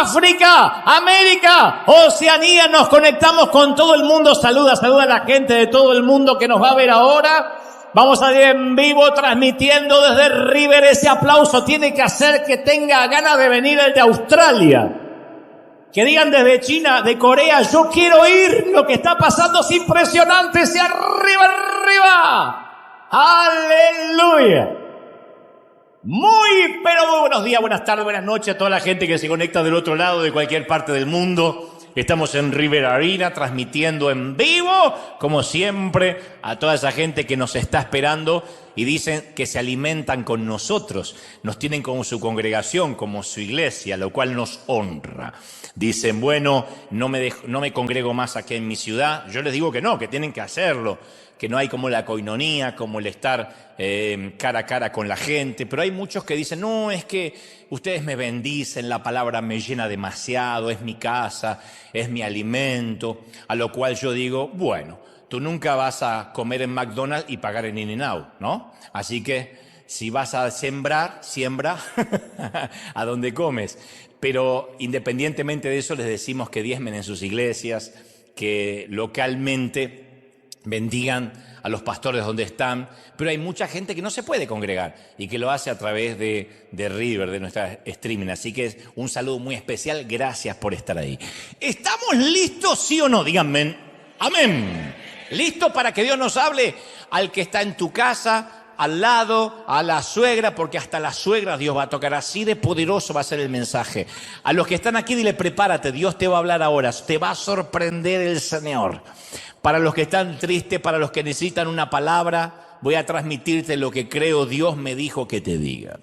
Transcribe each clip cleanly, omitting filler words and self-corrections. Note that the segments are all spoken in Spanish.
África, América, Oceanía, nos conectamos con todo el mundo. Saluda a la gente de todo el mundo que nos va a ver ahora. Vamos a ir en vivo transmitiendo desde River. Ese aplauso tiene que hacer que tenga ganas de venir el de Australia. Que digan desde China, de Corea, yo quiero ir, lo que está pasando es impresionante, ese arriba. ¡Aleluya! Muy buenos días, buenas tardes, buenas noches a toda la gente que se conecta del otro lado, de cualquier parte del mundo. Estamos en River Arena transmitiendo en vivo, como siempre, a toda esa gente que nos está esperando y dicen que se alimentan con nosotros. Nos tienen como su congregación, como su iglesia, lo cual nos honra. Dicen, bueno, no me congrego más aquí en mi ciudad. Yo les digo que no, que tienen que hacerlo, que no hay como la coinonía, como el estar cara a cara con la gente. Pero hay muchos que dicen, no, es que ustedes me bendicen, la palabra me llena demasiado, es mi casa, es mi alimento. A lo cual yo digo, bueno, tú nunca vas a comer en McDonald's y pagar en In-N-Out, ¿no? Así que si vas a sembrar, siembra a donde comes. Pero independientemente de eso, les decimos que diezmen en sus iglesias, que localmente bendigan a los pastores donde están. Pero hay mucha gente que no se puede congregar y que lo hace a través de River, de nuestra streaming. Así que es un saludo muy especial. Gracias por estar ahí. ¿Estamos listos, sí o no? Díganme. Amén. ¿Listo para que Dios nos hable al que está en tu casa, al lado, a la suegra? Porque hasta la suegra Dios va a tocar. Así de poderoso va a ser el mensaje. A los que están aquí, dile, prepárate, Dios te va a hablar ahora. Te va a sorprender el Señor. Para los que están tristes, para los que necesitan una palabra, voy a transmitirte lo que creo Dios me dijo que te diga.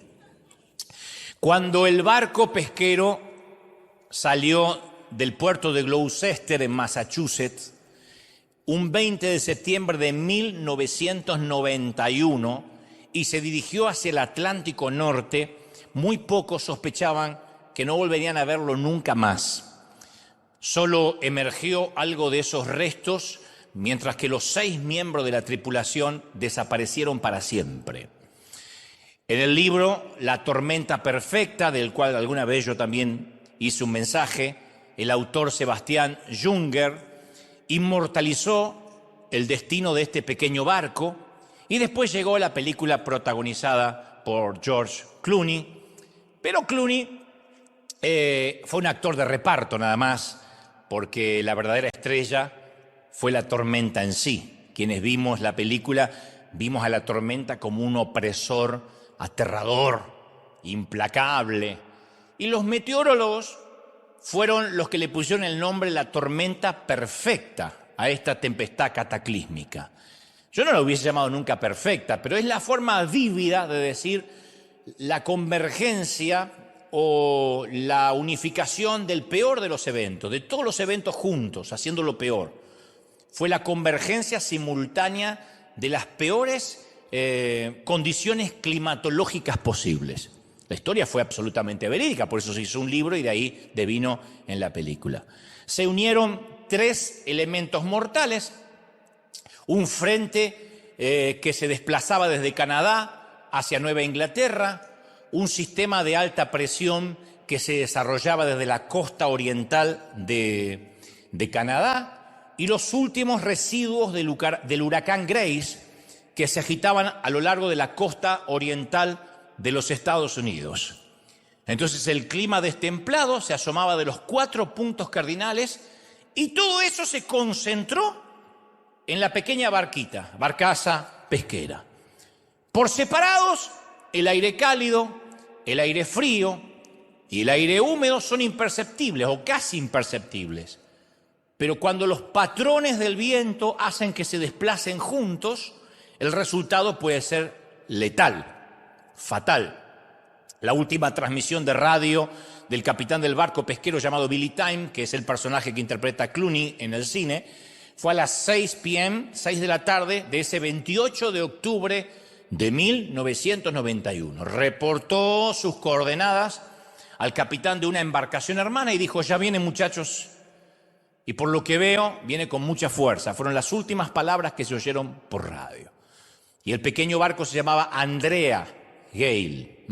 Cuando el barco pesquero salió del puerto de Gloucester en Massachusetts, un 20 de septiembre de 1991, y se dirigió hacia el Atlántico Norte, muy pocos sospechaban que no volverían a verlo nunca más. Solo emergió algo de esos restos, mientras que los 6 miembros de la tripulación desaparecieron para siempre. En el libro La tormenta perfecta, del cual alguna vez yo también hice un mensaje, el autor Sebastián Junger inmortalizó el destino de este pequeño barco, y después llegó la película protagonizada por George Clooney. Pero Clooney fue un actor de reparto nada más, porque la verdadera estrella fue la tormenta en sí. Quienes vimos la película, vimos a la tormenta como un opresor aterrador, implacable. Y los meteorólogos fueron los que le pusieron el nombre la tormenta perfecta a esta tempestad cataclísmica. Yo no la hubiese llamado nunca perfecta, pero es la forma vívida de decir la convergencia o la unificación del peor de los eventos, de todos los eventos juntos, haciendo lo peor. Fue la convergencia simultánea de las peores condiciones climatológicas posibles. La historia fue absolutamente verídica, por eso se hizo un libro y de ahí devino en la película. Se unieron 3 elementos mortales, un frente que se desplazaba desde Canadá hacia Nueva Inglaterra, un sistema de alta presión que se desarrollaba desde la costa oriental de Canadá, y los últimos residuos del huracán Grace, que se agitaban a lo largo de la costa oriental de los Estados Unidos. Entonces el clima destemplado se asomaba de los 4 puntos cardinales, y todo eso se concentró en la pequeña barcaza pesquera. Por separados, el aire cálido, el aire frío y el aire húmedo son imperceptibles o casi imperceptibles. Pero cuando los patrones del viento hacen que se desplacen juntos, el resultado puede ser letal, fatal. La última transmisión de radio del capitán del barco pesquero llamado Billy Time, que es el personaje que interpreta Clooney en el cine, fue a las 6 p.m., 6 de la tarde de ese 28 de octubre de 1991. Reportó sus coordenadas al capitán de una embarcación hermana y dijo, ya vienen muchachos, y por lo que veo viene con mucha fuerza. Fueron las últimas palabras que se oyeron por radio. Y el pequeño barco se llamaba Andrea Gale.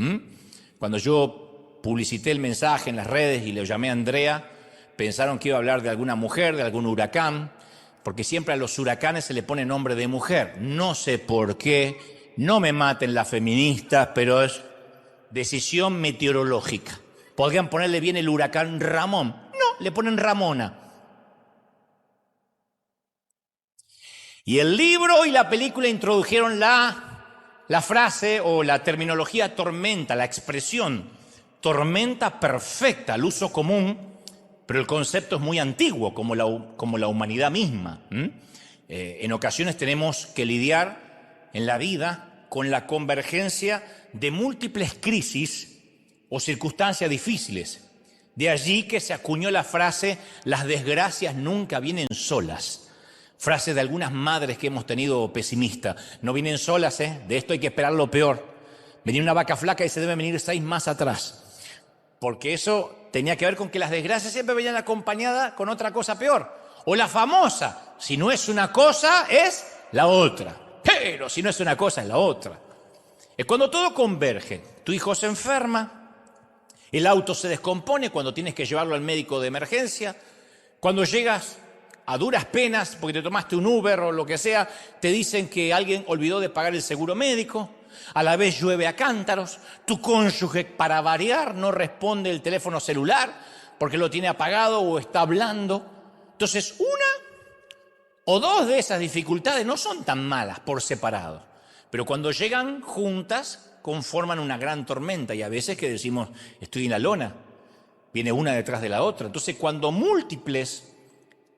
Cuando yo publicité el mensaje en las redes y le llamé a Andrea, pensaron que iba a hablar de alguna mujer, de algún huracán, porque siempre a los huracanes se le pone nombre de mujer. No sé por qué, no me maten las feministas, pero es decisión meteorológica. Podrían ponerle bien el huracán Ramón. No, le ponen Ramona. Y el libro y la película introdujeron la frase o la terminología tormenta, la expresión tormenta perfecta, al uso común, pero el concepto es muy antiguo, como la humanidad misma. En ocasiones tenemos que lidiar en la vida con la convergencia de múltiples crisis o circunstancias difíciles. De allí que se acuñó la frase, las desgracias nunca vienen solas. Frase de algunas madres que hemos tenido pesimistas. No vienen solas, de esto hay que esperar lo peor. Venía una vaca flaca y se debe venir 6 más atrás. Porque eso tenía que ver con que las desgracias siempre venían acompañadas con otra cosa peor. O la famosa, si no es una cosa, es la otra. Pero si no es una cosa, es la otra. Es cuando todo converge. Tu hijo se enferma, el auto se descompone cuando tienes que llevarlo al médico de emergencia, cuando llegas a duras penas, porque te tomaste un Uber o lo que sea, te dicen que alguien olvidó de pagar el seguro médico, a la vez llueve a cántaros, tu cónyuge, para variar, no responde el teléfono celular porque lo tiene apagado o está hablando. Entonces, una o dos de esas dificultades no son tan malas por separado, pero cuando llegan juntas conforman una gran tormenta y a veces que decimos, estoy en la lona, viene una detrás de la otra. Entonces, cuando múltiples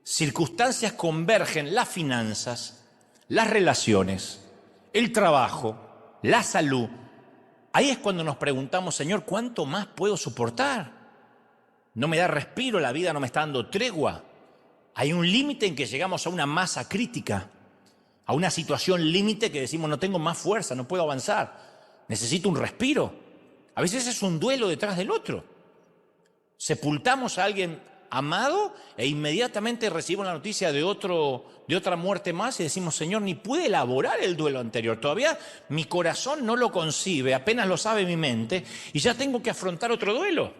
circunstancias convergen, las finanzas, las relaciones, el trabajo, la salud, ahí es cuando nos preguntamos, Señor, ¿cuánto más puedo soportar? No me da respiro, la vida no me está dando tregua. Hay un límite en que llegamos a una masa crítica, a una situación límite que decimos, no tengo más fuerza, no puedo avanzar, necesito un respiro. A veces es un duelo detrás del otro. Sepultamos a alguien amado e inmediatamente recibimos la noticia de otra muerte más y decimos, Señor, ni pude elaborar el duelo anterior, todavía mi corazón no lo concibe, apenas lo sabe mi mente y ya tengo que afrontar otro duelo.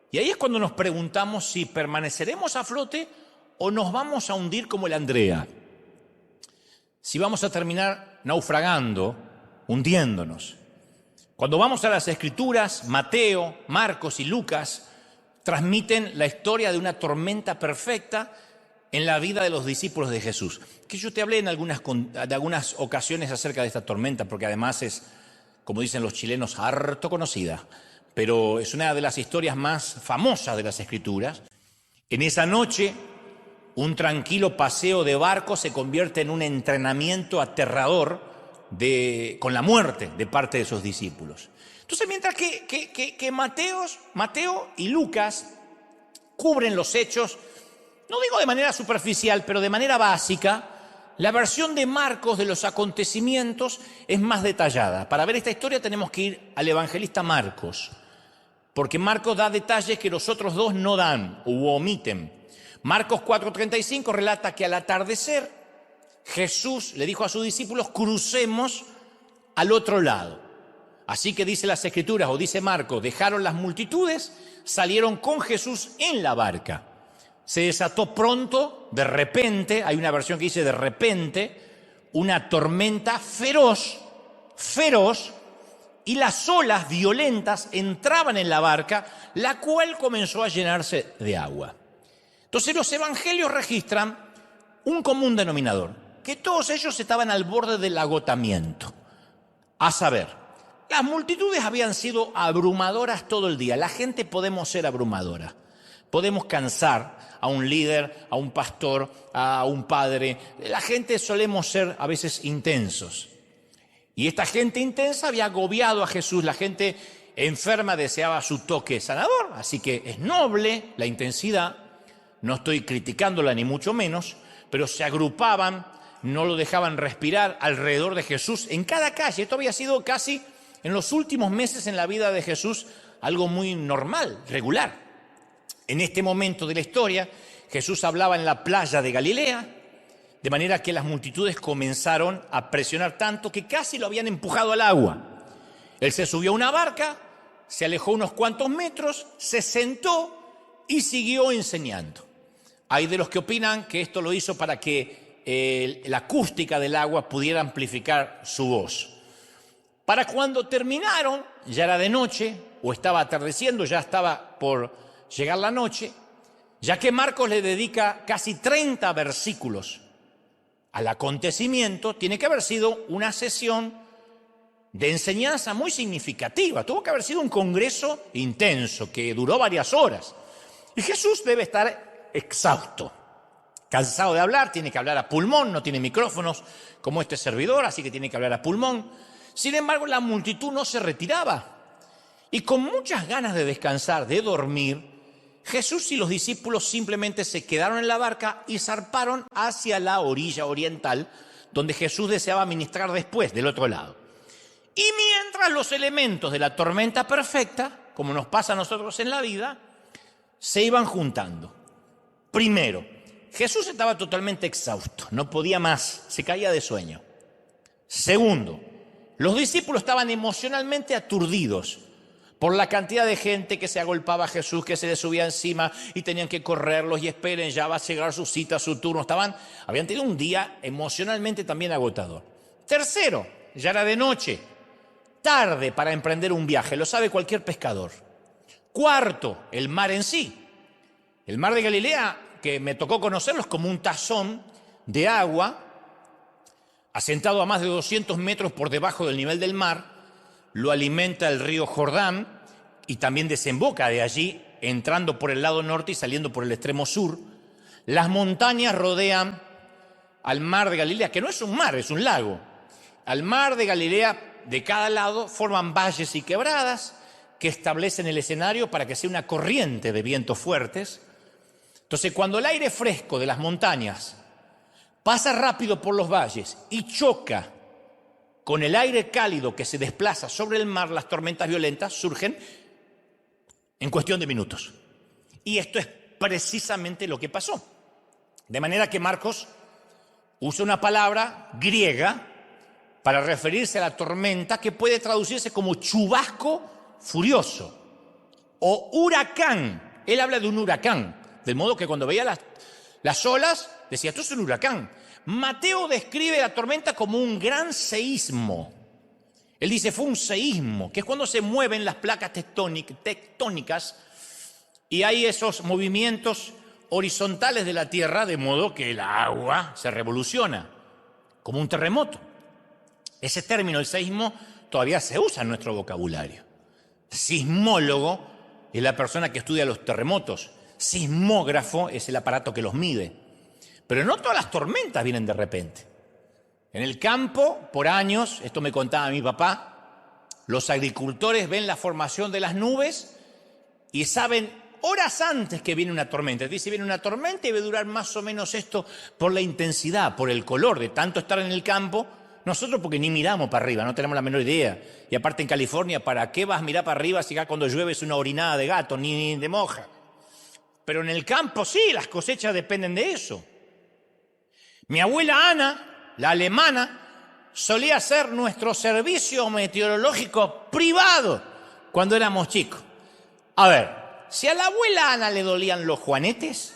Y ahí es cuando nos preguntamos si permaneceremos a flote o nos vamos a hundir como el Andrea, si vamos a terminar naufragando, hundiéndonos. Cuando vamos a las Escrituras, Mateo, Marcos y Lucas transmiten la historia de una tormenta perfecta en la vida de los discípulos de Jesús. Que yo te hablé en algunas ocasiones acerca de esta tormenta, porque además es, como dicen los chilenos, harto conocida, pero es una de las historias más famosas de las Escrituras. En esa noche, un tranquilo paseo de barco se convierte en un entrenamiento aterrador con la muerte de parte de sus discípulos. Entonces, mientras que Mateo y Lucas cubren los hechos, no digo de manera superficial, pero de manera básica, la versión de Marcos de los acontecimientos es más detallada. Para ver esta historia tenemos que ir al evangelista Marcos, porque Marcos da detalles que los otros dos no dan u omiten. Marcos 4:35 relata que al atardecer Jesús le dijo a sus discípulos, crucemos al otro lado. Así que dice las Escrituras, o dice Marcos, dejaron las multitudes, salieron con Jesús en la barca. Se desató pronto, de repente, hay una versión que dice de repente, una tormenta feroz, y las olas violentas entraban en la barca, la cual comenzó a llenarse de agua. Entonces los evangelios registran un común denominador, que todos ellos estaban al borde del agotamiento. A saber, las multitudes habían sido abrumadoras todo el día. La gente podemos ser abrumadora. Podemos cansar a un líder, a un pastor, a un padre. La gente solemos ser a veces intensos. Y esta gente intensa había agobiado a Jesús. La gente enferma deseaba su toque sanador. Así que es noble la intensidad. No estoy criticándola ni mucho menos, pero se agrupaban, no lo dejaban respirar alrededor de Jesús en cada calle. Esto había sido casi en los últimos meses en la vida de Jesús algo muy normal, regular. En este momento de la historia, Jesús hablaba en la playa de Galilea, de manera que las multitudes comenzaron a presionar tanto que casi lo habían empujado al agua. Él se subió a una barca se alejó unos cuantos metros, se sentó y siguió enseñando. Hay de los que opinan que esto lo hizo para que la acústica del agua pudiera amplificar su voz. Para cuando terminaron, ya era de noche, o estaba atardeciendo, ya estaba por llegar la noche, ya que Marcos le dedica casi 30 versículos al acontecimiento, tiene que haber sido una sesión de enseñanza muy significativa. Tuvo que haber sido un congreso intenso que duró varias horas. Y Jesús debe estar exhausto, cansado de hablar, tiene que hablar a pulmón, no tiene micrófonos como este servidor, así que tiene que hablar a pulmón. Sin embargo, la multitud no se retiraba. Y con muchas ganas de descansar, de dormir, Jesús y los discípulos simplemente se quedaron en la barca y zarparon hacia la orilla oriental, donde Jesús deseaba ministrar después, del otro lado. Y mientras los elementos de la tormenta perfecta, como nos pasa a nosotros en la vida, se iban juntando. Primero, Jesús estaba totalmente exhausto, no podía más, se caía de sueño. Segundo, los discípulos estaban emocionalmente aturdidos por la cantidad de gente que se agolpaba a Jesús, que se le subía encima y tenían que correrlos y esperen, ya va a llegar su cita, su turno. Habían tenido un día emocionalmente también agotador. Tercero, ya era de noche, tarde para emprender un viaje, lo sabe cualquier pescador. Cuarto, el mar en sí. El mar de Galilea, que me tocó conocerlo, es como un tazón de agua asentado a más de 200 metros por debajo del nivel del mar. Lo alimenta el río Jordán y también desemboca de allí, entrando por el lado norte y saliendo por el extremo sur. Las montañas rodean al mar de Galilea, que no es un mar, es un lago. Al mar de Galilea, de cada lado, forman valles y quebradas que establecen el escenario para que sea una corriente de vientos fuertes. Entonces, cuando el aire fresco de las montañas pasa rápido por los valles y choca con el aire cálido que se desplaza sobre el mar, las tormentas violentas surgen en cuestión de minutos. Y esto es precisamente lo que pasó. De manera que Marcos usa una palabra griega para referirse a la tormenta que puede traducirse como chubasco furioso o huracán. Él habla de un huracán, del modo que cuando veía las olas decía, esto es un huracán. Mateo describe la tormenta como un gran seísmo. Él dice, fue un seísmo, que es cuando se mueven las placas tectónicas y hay esos movimientos horizontales de la tierra, de modo que el agua se revoluciona, como un terremoto. Ese término, el seísmo, todavía se usa en nuestro vocabulario. Sismólogo es la persona que estudia los terremotos. Sismógrafo es el aparato que los mide. Pero no todas las tormentas vienen de repente. En el campo, por años, esto me contaba mi papá, los agricultores ven la formación de las nubes y saben horas antes que viene una tormenta. Dice, viene una tormenta y va a durar más o menos esto por la intensidad, por el color de tanto estar en el campo. Nosotros porque ni miramos para arriba, no tenemos la menor idea. Y aparte en California, ¿para qué vas a mirar para arriba si acá cuando llueve es una orinada de gato, ni de moja? Pero en el campo sí, las cosechas dependen de eso. Mi abuela Ana, la alemana, solía hacer nuestro servicio meteorológico privado cuando éramos chicos. A ver, si a la abuela Ana le dolían los juanetes,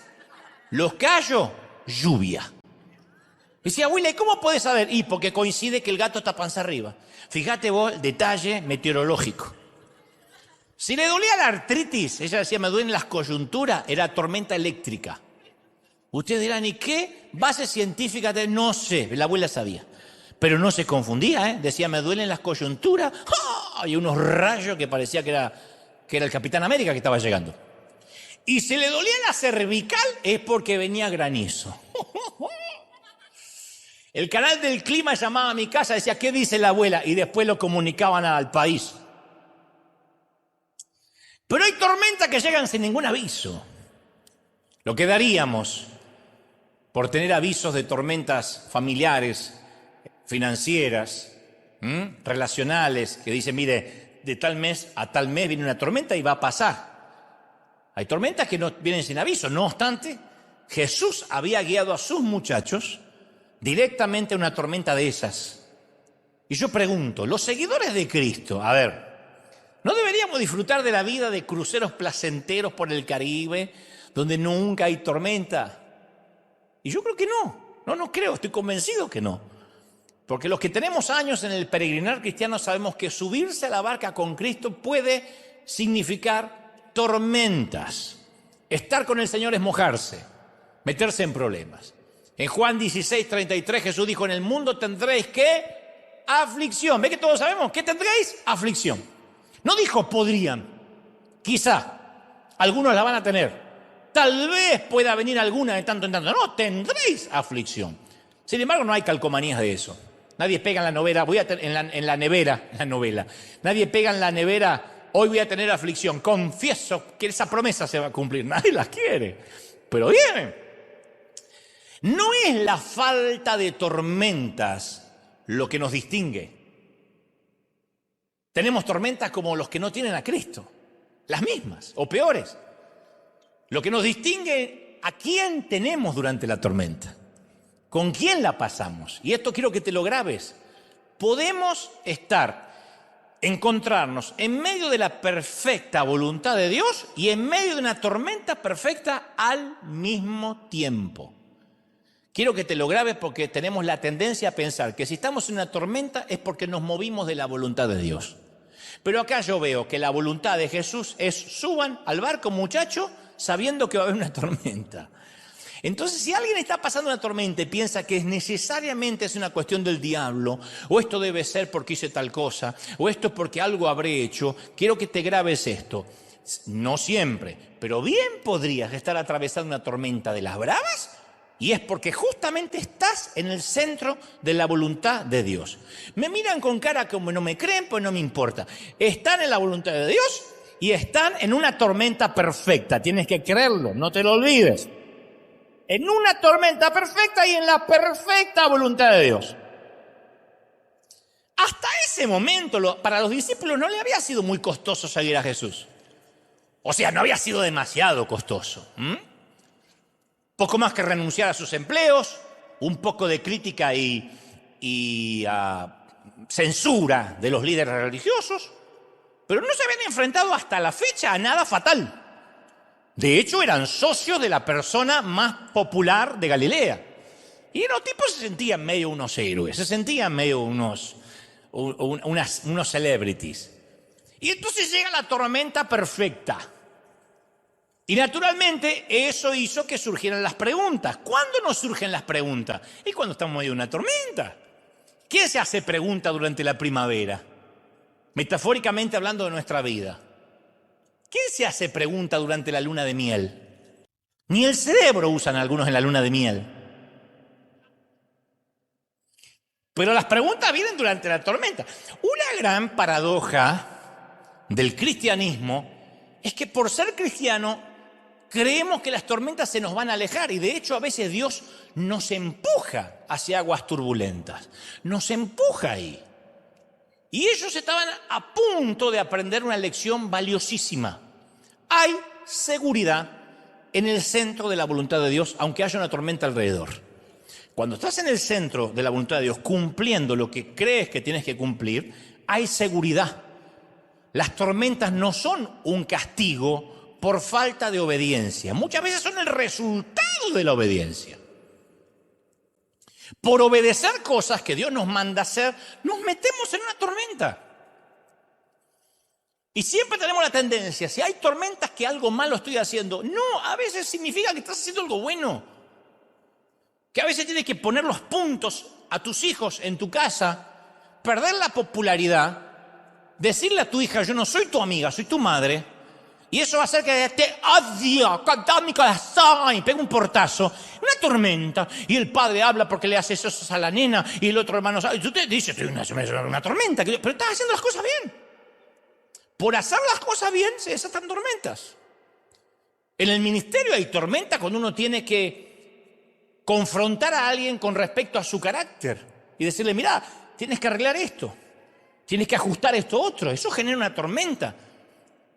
los callos, lluvia. Y decía, abuela, ¿y cómo puedes saber? Y porque coincide que el gato está panza arriba. Fíjate vos el detalle meteorológico. Si le dolía la artritis, ella decía, me duelen las coyunturas, era tormenta eléctrica. Ustedes dirán, ¿y qué base científica? No sé, la abuela sabía. Pero no se confundía, ¿eh? Decía, me duelen las coyunturas. ¡Oh! Y unos rayos que parecía que era el Capitán América que estaba llegando. Y si le dolía la cervical es porque venía granizo. El canal del clima llamaba a mi casa, decía, ¿qué dice la abuela? Y después lo comunicaban al país. Pero hay tormentas que llegan sin ningún aviso. Lo que daríamos por tener avisos de tormentas familiares, financieras, relacionales, que dicen, mire, de tal mes a tal mes viene una tormenta y va a pasar. Hay tormentas que no vienen sin aviso. No obstante, Jesús había guiado a sus muchachos directamente a una tormenta de esas. Y yo pregunto, los seguidores de Cristo, a ver, ¿No deberíamos disfrutar de la vida de cruceros placenteros por el Caribe, donde nunca hay tormenta? Y yo creo que no creo, estoy convencido que no. Porque los que tenemos años en el peregrinar cristiano sabemos que subirse a la barca con Cristo puede significar tormentas. Estar con el Señor es mojarse, meterse en problemas. En Juan 16:33 Jesús dijo, en el mundo tendréis ¿qué? Aflicción. ¿Ve que todos sabemos? ¿Qué tendréis? Aflicción. No dijo podrían, quizá, algunos la van a tener. Tal vez pueda venir alguna de tanto en tanto. No, tendréis aflicción. Sin embargo, no hay calcomanías de eso. Nadie pega en la novela, nadie pega en la nevera, hoy voy a tener aflicción. Confieso que esa promesa se va a cumplir. Nadie las quiere, pero vienen. No es la falta de tormentas lo que nos distingue. Tenemos tormentas como los que no tienen a Cristo, las mismas o peores. Lo que nos distingue a quién tenemos durante la tormenta, con quién la pasamos. Y esto quiero que te lo grabes. Podemos encontrarnos en medio de la perfecta voluntad de Dios y en medio de una tormenta perfecta al mismo tiempo. Quiero que te lo grabes porque tenemos la tendencia a pensar que si estamos en una tormenta es porque nos movimos de la voluntad de Dios. Pero acá yo veo que la voluntad de Jesús es suban al barco, muchacho, sabiendo que va a haber una tormenta. Entonces, si alguien está pasando una tormenta y piensa que necesariamente es una cuestión del diablo, o esto debe ser porque hice tal cosa, o esto es porque algo habré hecho, quiero que te grabes esto. No siempre, pero bien podrías estar atravesando una tormenta de las bravas, y es porque justamente estás en el centro de la voluntad de Dios. Me miran con cara como no me creen, pues no me importa. Están en la voluntad de Dios y están en una tormenta perfecta. Tienes que creerlo, no te lo olvides. En una tormenta perfecta y en la perfecta voluntad de Dios. Hasta ese momento, para los discípulos no le había sido muy costoso seguir a Jesús. O sea, no había sido demasiado costoso. Poco más que renunciar a sus empleos, un poco de crítica y censura de los líderes religiosos, pero no se habían enfrentado hasta la fecha a nada fatal. De hecho, eran socios de la persona más popular de Galilea. Y los tipos se sentían medio unos héroes, se sentían medio unos celebrities. Y entonces llega la tormenta perfecta. Y naturalmente eso hizo que surgieran las preguntas. ¿Cuándo nos surgen las preguntas? Es cuando estamos en medio de una tormenta. ¿Quién se hace pregunta durante la primavera? Metafóricamente hablando de nuestra vida. ¿Quién se hace pregunta durante la luna de miel? Ni el cerebro usan algunos en la luna de miel. Pero las preguntas vienen durante la tormenta. Una gran paradoja del cristianismo es que por ser cristiano creemos que las tormentas se nos van a alejar y de hecho a veces Dios nos empuja hacia aguas turbulentas. Nos empuja ahí. Y ellos estaban a punto de aprender una lección valiosísima. Hay seguridad en el centro de la voluntad de Dios, aunque haya una tormenta alrededor. Cuando estás en el centro de la voluntad de Dios, cumpliendo lo que crees que tienes que cumplir, hay seguridad. Las tormentas no son un castigo por falta de obediencia. Muchas veces son el resultado de la obediencia. Por obedecer cosas que Dios nos manda hacer, nos metemos en una tormenta. Y siempre tenemos la tendencia, si hay tormentas que algo malo estoy haciendo, no, a veces significa que estás haciendo algo bueno. Que a veces tienes que poner los puntos a tus hijos en tu casa, perder la popularidad, decirle a tu hija, yo no soy tu amiga, soy tu madre, y eso va a hacer que te odio con todo mi corazón y pega un portazo, una tormenta, y el padre habla porque le hace eso a la nena, y el otro hermano sabe, y tú te dices, estoy en una tormenta, pero estás haciendo las cosas bien. Por hacer las cosas bien se desatan tormentas. En el ministerio hay tormenta cuando uno tiene que confrontar a alguien con respecto a su carácter y decirle, mira, tienes que arreglar esto, tienes que ajustar esto otro. Eso genera una tormenta.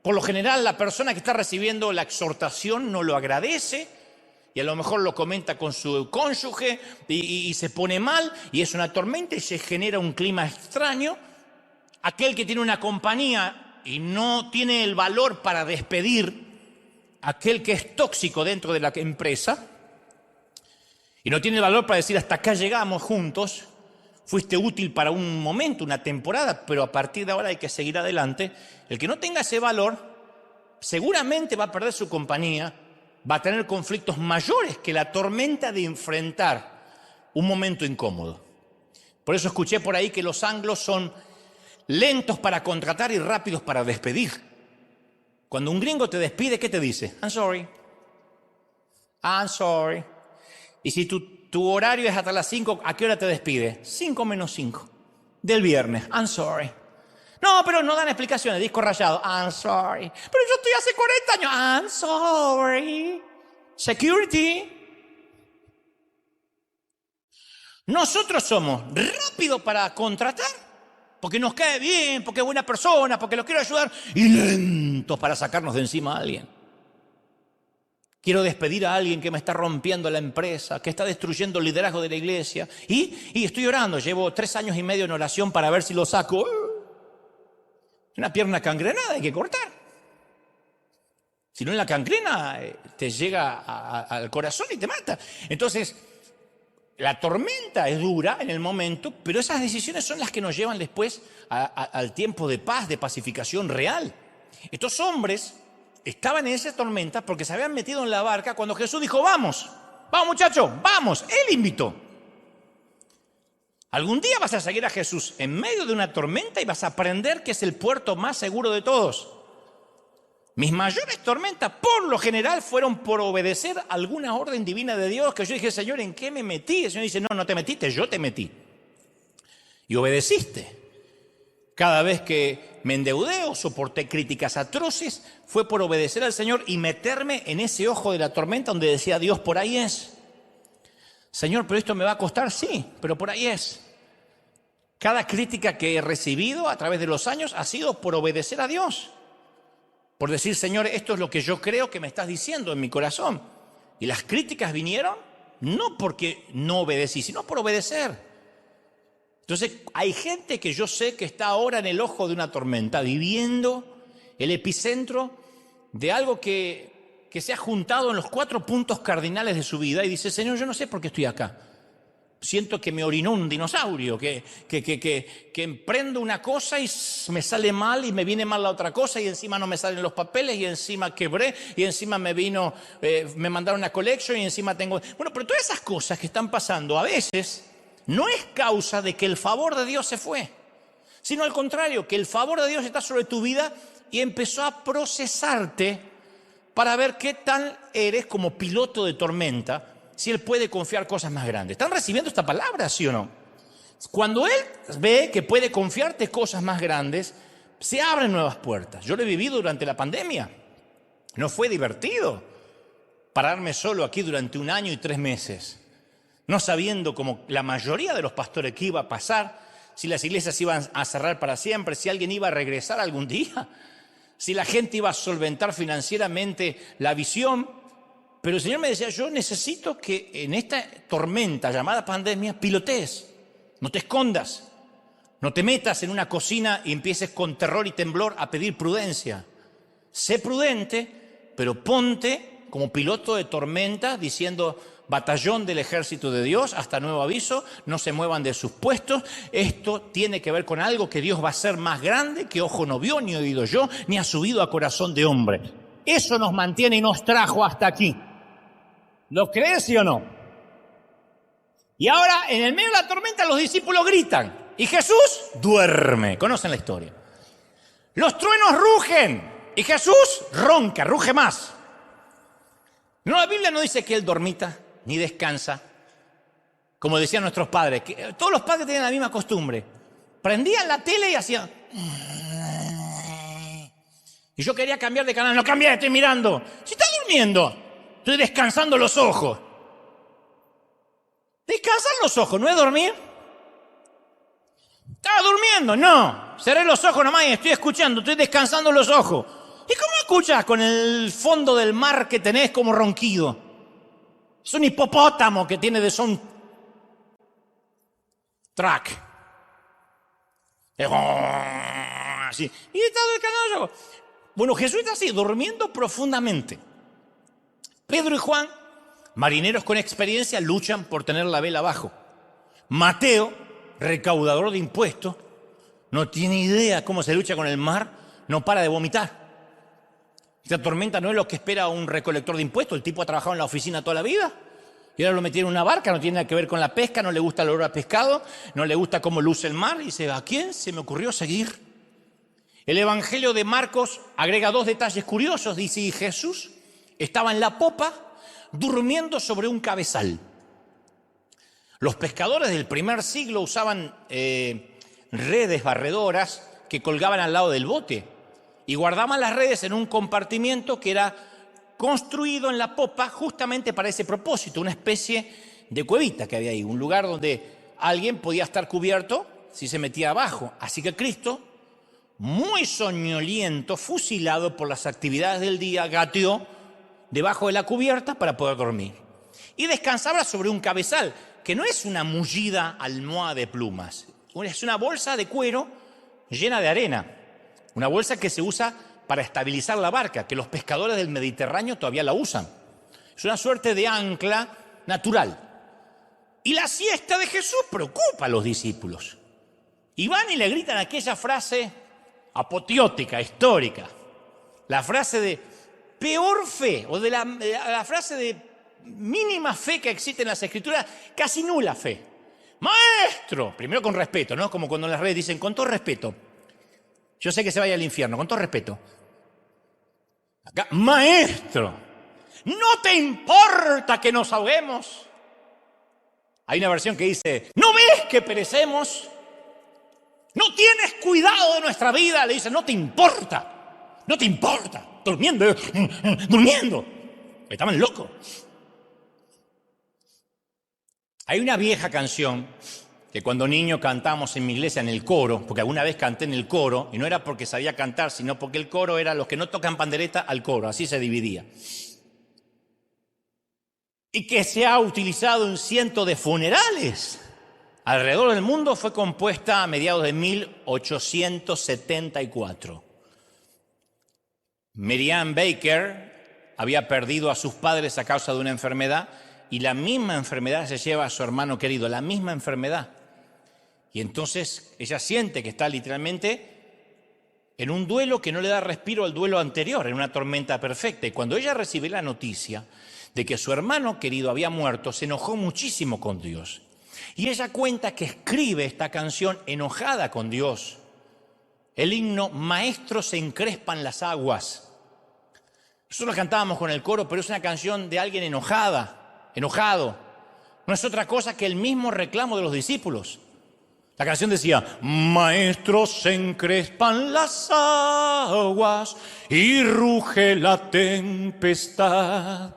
Por lo general, la persona que está recibiendo la exhortación no lo agradece y a lo mejor lo comenta con su cónyuge y se pone mal y es una tormenta y se genera un clima extraño. Aquel que tiene una compañía y no tiene el valor para despedir a aquel que es tóxico dentro de la empresa, y no tiene el valor para decir hasta acá llegamos juntos, fuiste útil para un momento, una temporada, pero a partir de ahora hay que seguir adelante. El que no tenga ese valor seguramente va a perder su compañía, va a tener conflictos mayores que la tormenta de enfrentar un momento incómodo. Por eso escuché por ahí que los anglos son lentos para contratar y rápidos para despedir. Cuando un gringo te despide, ¿qué te dice? I'm sorry. I'm sorry. Y si tu horario es hasta las 5, ¿a qué hora te despide? 5 menos 5 del viernes. I'm sorry. No, pero no dan explicaciones. Disco rayado. I'm sorry. Pero yo estoy hace 40 años. I'm sorry. Security. Nosotros somos rápidos para contratar, porque nos cae bien, porque es buena persona, porque lo quiero ayudar, y lentos para sacarnos de encima a alguien. Quiero despedir a alguien que me está rompiendo la empresa, que está destruyendo el liderazgo de la iglesia. Y estoy orando, llevo 3 años y medio en oración para ver si lo saco. Una pierna cangrenada, hay que cortar. Si no, en la cangrena te llega al corazón y te mata. Entonces, la tormenta es dura en el momento, pero esas decisiones son las que nos llevan después al tiempo de paz, de pacificación real. Estos hombres estaban en esa tormenta porque se habían metido en la barca cuando Jesús dijo, vamos muchachos, vamos. Él invitó. Algún día vas a seguir a Jesús en medio de una tormenta y vas a aprender que es el puerto más seguro de todos. Mis mayores tormentas, por lo general, fueron por obedecer alguna orden divina de Dios, que yo dije, Señor, ¿en qué me metí? El Señor dice, no te metiste, yo te metí. Y obedeciste. Cada vez que me endeudé o soporté críticas atroces, fue por obedecer al Señor y meterme en ese ojo de la tormenta donde decía Dios, por ahí es. Señor, pero esto me va a costar, sí, pero por ahí es. Cada crítica que he recibido a través de los años ha sido por obedecer a Dios. Por decir, Señor, esto es lo que yo creo que me estás diciendo en mi corazón. Y las críticas vinieron no porque no obedecí, sino por obedecer. Entonces, hay gente que yo sé que está ahora en el ojo de una tormenta, viviendo el epicentro de algo que se ha juntado en los 4 puntos cardinales de su vida y dice, Señor, yo no sé por qué estoy acá. Siento que me orinó un dinosaurio, que emprendo una cosa y me sale mal y me viene mal la otra cosa y encima no me salen los papeles y encima quebré y encima me mandaron una collection y encima tengo... Bueno, pero todas esas cosas que están pasando a veces no es causa de que el favor de Dios se fue, sino al contrario, que el favor de Dios está sobre tu vida y empezó a procesarte para ver qué tal eres como piloto de tormenta, si Él puede confiar cosas más grandes. ¿Están recibiendo esta palabra, sí o no? Cuando Él ve que puede confiarte cosas más grandes, se abren nuevas puertas. Yo lo he vivido durante la pandemia. No fue divertido pararme solo aquí durante 1 año y 3 meses, no sabiendo, como la mayoría de los pastores, qué iba a pasar, si las iglesias iban a cerrar para siempre, si alguien iba a regresar algún día, si la gente iba a solventar financieramente la visión. Pero el Señor me decía, yo necesito que en esta tormenta llamada pandemia pilotees, no te escondas, no te metas en una cocina y empieces con terror y temblor a pedir prudencia. Sé prudente, pero ponte como piloto de tormenta diciendo, batallón del ejército de Dios, hasta nuevo aviso, no se muevan de sus puestos. Esto tiene que ver con algo que Dios va a hacer más grande, que ojo no vio, ni oído yo, ni ha subido a corazón de hombre. Eso nos mantiene y nos trajo hasta aquí. ¿Lo crees, sí o no? Y ahora, en el medio de la tormenta, los discípulos gritan. Y Jesús duerme. Conocen la historia. Los truenos rugen. Y Jesús ronca, ruge más. No, la Biblia no dice que Él dormita, ni descansa. Como decían nuestros padres. Que todos los padres tenían la misma costumbre. Prendían la tele y hacían... Y yo quería cambiar de canal. No cambié, estoy mirando. Si está durmiendo... Estoy descansando los ojos. Descansar los ojos, ¿no es dormir? ¿Estaba durmiendo? No. Cerré los ojos nomás y estoy escuchando, estoy descansando los ojos. ¿Y cómo escuchas con el fondo del mar que tenés como ronquido? Es un hipopótamo que tiene de soundtrack. así. Y está descansando. Bueno, Jesús está así, durmiendo profundamente. Pedro y Juan, marineros con experiencia, luchan por tener la vela abajo. Mateo, recaudador de impuestos, no tiene idea cómo se lucha con el mar, no para de vomitar. Esta tormenta no es lo que espera un recolector de impuestos. El tipo ha trabajado en la oficina toda la vida y ahora lo metieron en una barca, no tiene nada que ver con la pesca, no le gusta el olor a pescado, no le gusta cómo luce el mar y dice, ¿a quién se me ocurrió seguir? El Evangelio de Marcos agrega 2 detalles curiosos. Dice, y Jesús estaba en la popa durmiendo sobre un cabezal. Los pescadores del primer siglo usaban redes barredoras que colgaban al lado del bote y guardaban las redes en un compartimiento que era construido en la popa justamente para ese propósito, una especie de cuevita que había ahí, un lugar donde alguien podía estar cubierto si se metía abajo. Así que Cristo, muy soñoliento, fusilado por las actividades del día, gateó debajo de la cubierta para poder dormir. Y descansaba sobre un cabezal, que no es una mullida almohada de plumas, es una bolsa de cuero llena de arena, una bolsa que se usa para estabilizar la barca, que los pescadores del Mediterráneo todavía la usan. Es una suerte de ancla natural. Y la siesta de Jesús preocupa a los discípulos. Y van y le gritan aquella frase apoteótica, histórica, la frase de peor fe, o de la frase de mínima fe que existe en las Escrituras, casi nula fe. Maestro, primero con respeto, ¿no? Como cuando en las redes dicen, con todo respeto. Yo sé que se vaya al infierno, con todo respeto. Acá, maestro, ¿no te importa que nos ahoguemos? Hay una versión que dice, ¿no ves que perecemos? ¿No tienes cuidado de nuestra vida? Le dice, no te importa, durmiendo. Estaban locos. Hay una vieja canción que cuando niño cantamos en mi iglesia en el coro, porque alguna vez canté en el coro, y no era porque sabía cantar, sino porque el coro era los que no tocan pandereta al coro, así se dividía. Y que se ha utilizado en cientos de funerales alrededor del mundo, fue compuesta a mediados de 1874. Miriam Baker había perdido a sus padres a causa de una enfermedad y la misma enfermedad se lleva a su hermano querido, la misma enfermedad. Y entonces ella siente que está literalmente en un duelo que no le da respiro al duelo anterior, en una tormenta perfecta. Y cuando ella recibe la noticia de que su hermano querido había muerto, se enojó muchísimo con Dios. Y ella cuenta que escribe esta canción enojada con Dios. El himno Maestro se encrespan las aguas. Nosotros cantábamos con el coro, pero es una canción de alguien enojado. No es otra cosa que el mismo reclamo de los discípulos. La canción decía, Maestro se encrespan las aguas y ruge la tempestad.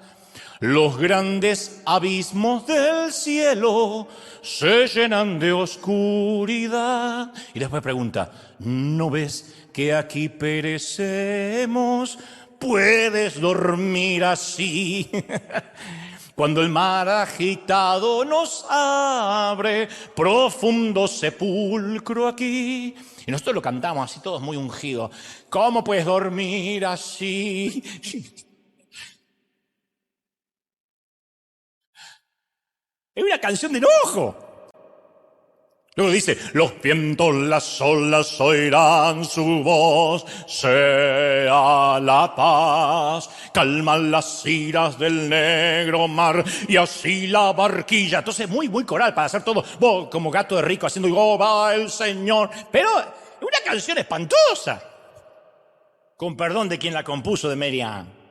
Los grandes abismos del cielo se llenan de oscuridad. Y después pregunta, ¿no ves que aquí perecemos? ¿Puedes dormir así? Cuando el mar agitado nos abre profundo sepulcro aquí. Y nosotros lo cantamos así todos muy ungidos. ¿Cómo puedes dormir así? Es una canción de enojo. Luego dice, los vientos, las olas oirán su voz, sea la paz, calman las iras del negro mar y así la barquilla. Entonces muy coral para hacer todo como gato de rico haciendo, oh, va el Señor. Pero es una canción espantosa, con perdón de quien la compuso, de Miriam.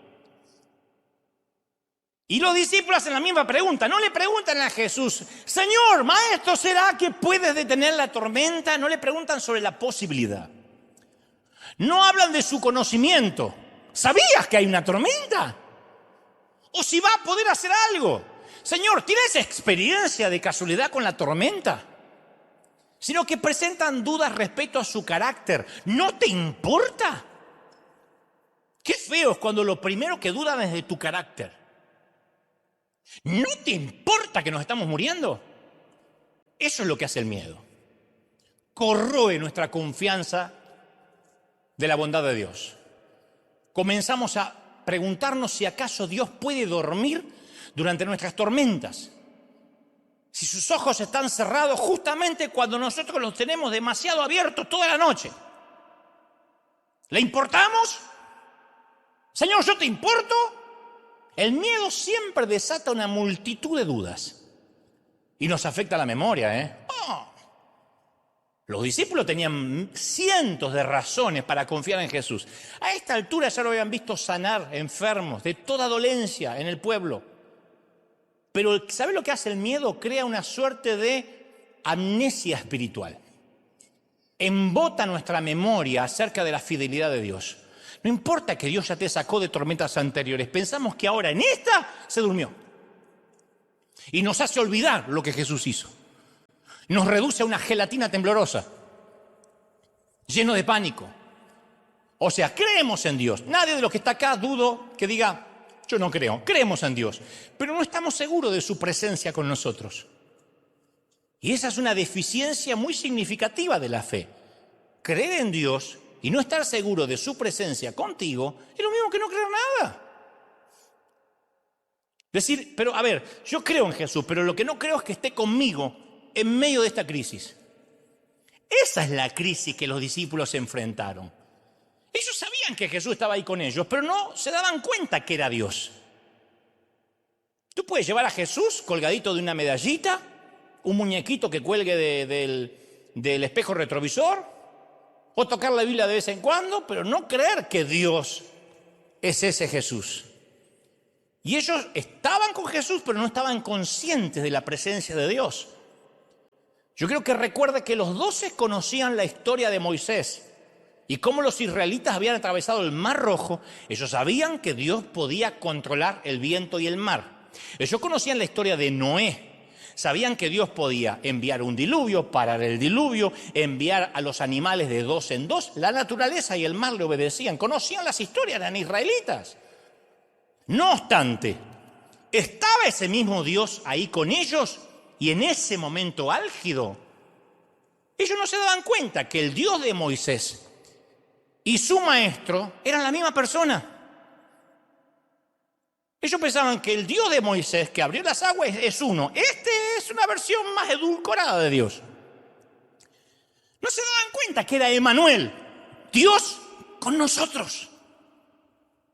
Y los discípulos hacen la misma pregunta, no le preguntan a Jesús, Señor, Maestro, ¿será que puedes detener la tormenta? No le preguntan sobre la posibilidad. No hablan de su conocimiento. ¿Sabías que hay una tormenta? ¿O si va a poder hacer algo? Señor, ¿tienes experiencia de casualidad con la tormenta? Sino que presentan dudas respecto a su carácter. ¿No te importa? Qué feo es cuando lo primero que dudan es de tu carácter. ¿No te importa que nos estamos muriendo? Eso es lo que hace el miedo. Corroe nuestra confianza de la bondad de Dios. Comenzamos a preguntarnos si acaso Dios puede dormir durante nuestras tormentas. Si sus ojos están cerrados justamente cuando nosotros los tenemos demasiado abiertos toda la noche. ¿Le importamos? Señor, ¿yo te importo? El miedo siempre desata una multitud de dudas y nos afecta la memoria, Los discípulos tenían cientos de razones para confiar en Jesús. A esta altura ya lo habían visto sanar enfermos de toda dolencia en el pueblo. Pero ¿sabe lo que hace el miedo? Crea una suerte de amnesia espiritual. Embota nuestra memoria acerca de la fidelidad de Dios. No importa que Dios ya te sacó de tormentas anteriores, pensamos que ahora en esta se durmió. Y nos hace olvidar lo que Jesús hizo. Nos reduce a una gelatina temblorosa, lleno de pánico. O sea, creemos en Dios. Nadie de los que está acá dudo que diga, yo no creo. Creemos en Dios, pero no estamos seguros de su presencia con nosotros. Y esa es una deficiencia muy significativa de la fe. Creer en Dios y no estar seguro de su presencia contigo es lo mismo que no creer nada. Decir, pero a ver, yo creo en Jesús, pero lo que no creo es que esté conmigo en medio de esta crisis. Esa es la crisis que los discípulos se enfrentaron. Ellos sabían que Jesús estaba ahí con ellos, pero no se daban cuenta que era Dios. Tú puedes llevar a Jesús colgadito de una medallita, un muñequito que cuelgue del espejo retrovisor, o tocar la Biblia de vez en cuando, pero no creer que Dios es ese Jesús. Y ellos estaban con Jesús, pero no estaban conscientes de la presencia de Dios. Yo creo que recuerda que los 12 conocían la historia de Moisés y cómo los israelitas habían atravesado el Mar Rojo. Ellos sabían que Dios podía controlar el viento y el mar. Ellos conocían la historia de Noé. Sabían que Dios podía enviar un diluvio, parar el diluvio, enviar a los animales de 2 en 2. La naturaleza y el mar le obedecían. Conocían las historias, eran israelitas. No obstante, ¿estaba ese mismo Dios ahí con ellos? Y en ese momento álgido, ellos no se daban cuenta que el Dios de Moisés y su maestro eran la misma persona. Ellos pensaban que el Dios de Moisés, que abrió las aguas, es uno. Este es una versión más edulcorada de Dios. No se daban cuenta que era Emmanuel, Dios con nosotros.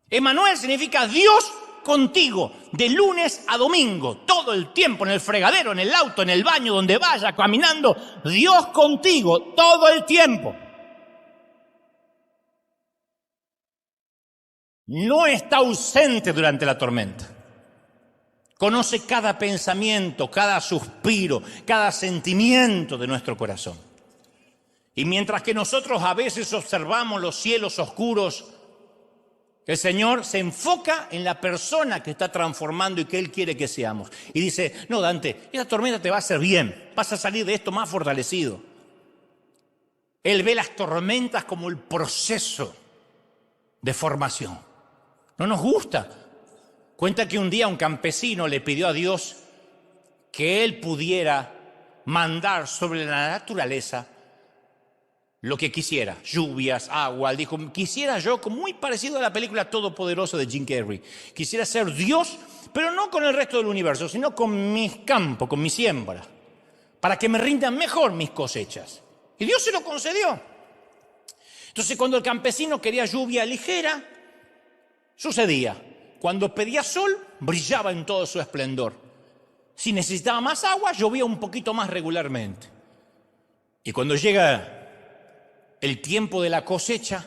Emmanuel significa Dios contigo, de lunes a domingo, todo el tiempo, en el fregadero, en el auto, en el baño, donde vaya, caminando, Dios contigo, todo el tiempo. No está ausente durante la tormenta. Conoce cada pensamiento, cada suspiro, cada sentimiento de nuestro corazón. Y mientras que nosotros a veces observamos los cielos oscuros, el Señor se enfoca en la persona que está transformando y que Él quiere que seamos. Y dice, no, Dante, esta tormenta te va a hacer bien, vas a salir de esto más fortalecido. Él ve las tormentas como el proceso de formación. No nos gusta. Cuenta que un día un campesino le pidió a Dios que Él pudiera mandar sobre la naturaleza lo que quisiera, lluvias, agua. Él dijo, quisiera yo, muy parecido a la película Todopoderoso de Jim Carrey, quisiera ser Dios, pero no con el resto del universo, sino con mis campos, con mi siembra, para que me rindan mejor mis cosechas. Y Dios se lo concedió. Entonces, cuando el campesino quería lluvia ligera, sucedía. Cuando pedía sol, brillaba en todo su esplendor. Si necesitaba más agua, llovía un poquito más regularmente. Y cuando llega el tiempo de la cosecha,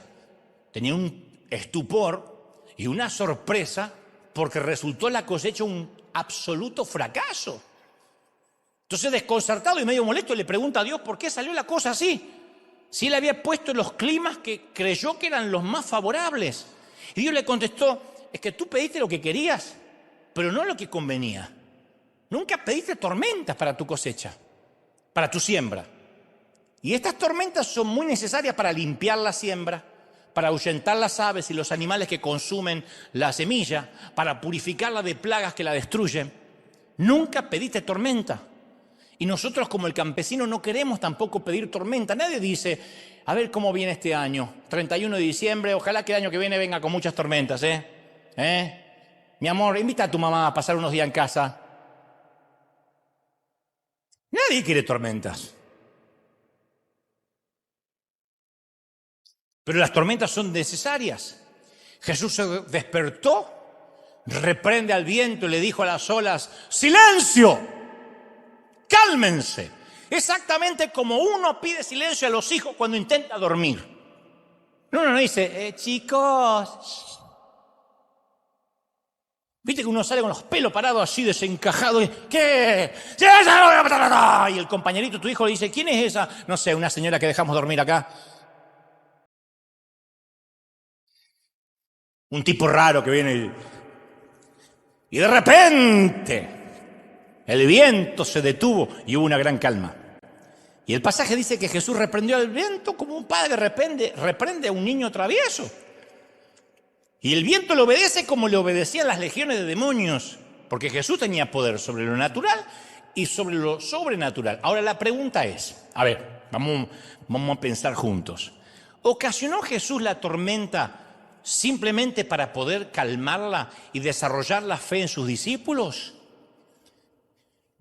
tenía un estupor y una sorpresa porque resultó la cosecha un absoluto fracaso. Entonces, desconcertado y medio molesto, le pregunta a Dios por qué salió la cosa así. Si Él había puesto los climas que creyó que eran los más favorables. Y Dios le contestó, es que tú pediste lo que querías, pero no lo que convenía. Nunca pediste tormentas para tu cosecha, para tu siembra. Y estas tormentas son muy necesarias para limpiar la siembra, para ahuyentar las aves y los animales que consumen la semilla, para purificarla de plagas que la destruyen. Nunca pediste tormenta. Y nosotros como el campesino no queremos tampoco pedir tormenta. Nadie dice, a ver cómo viene este año, 31 de diciembre, ojalá que el año que viene venga con muchas tormentas, Mi amor, invita a tu mamá a pasar unos días en casa. Nadie quiere tormentas. Pero las tormentas son necesarias. Jesús se despertó, reprende al viento y le dijo a las olas, ¡silencio! ¡Cálmense! Exactamente como uno pide silencio a los hijos cuando intenta dormir. No dice, chicos. Viste que uno sale con los pelos parados así desencajados. ¿Qué? Y el compañerito, tu hijo, le dice, ¿quién es esa? No sé, una señora que dejamos dormir acá. Un tipo raro que viene y de repente el viento se detuvo y hubo una gran calma. Y el pasaje dice que Jesús reprendió al viento como un padre reprende a un niño travieso. Y el viento le obedece como le obedecían las legiones de demonios, porque Jesús tenía poder sobre lo natural y sobre lo sobrenatural. Ahora la pregunta es, a ver, vamos a pensar juntos. ¿Ocasionó Jesús la tormenta simplemente para poder calmarla y desarrollar la fe en sus discípulos?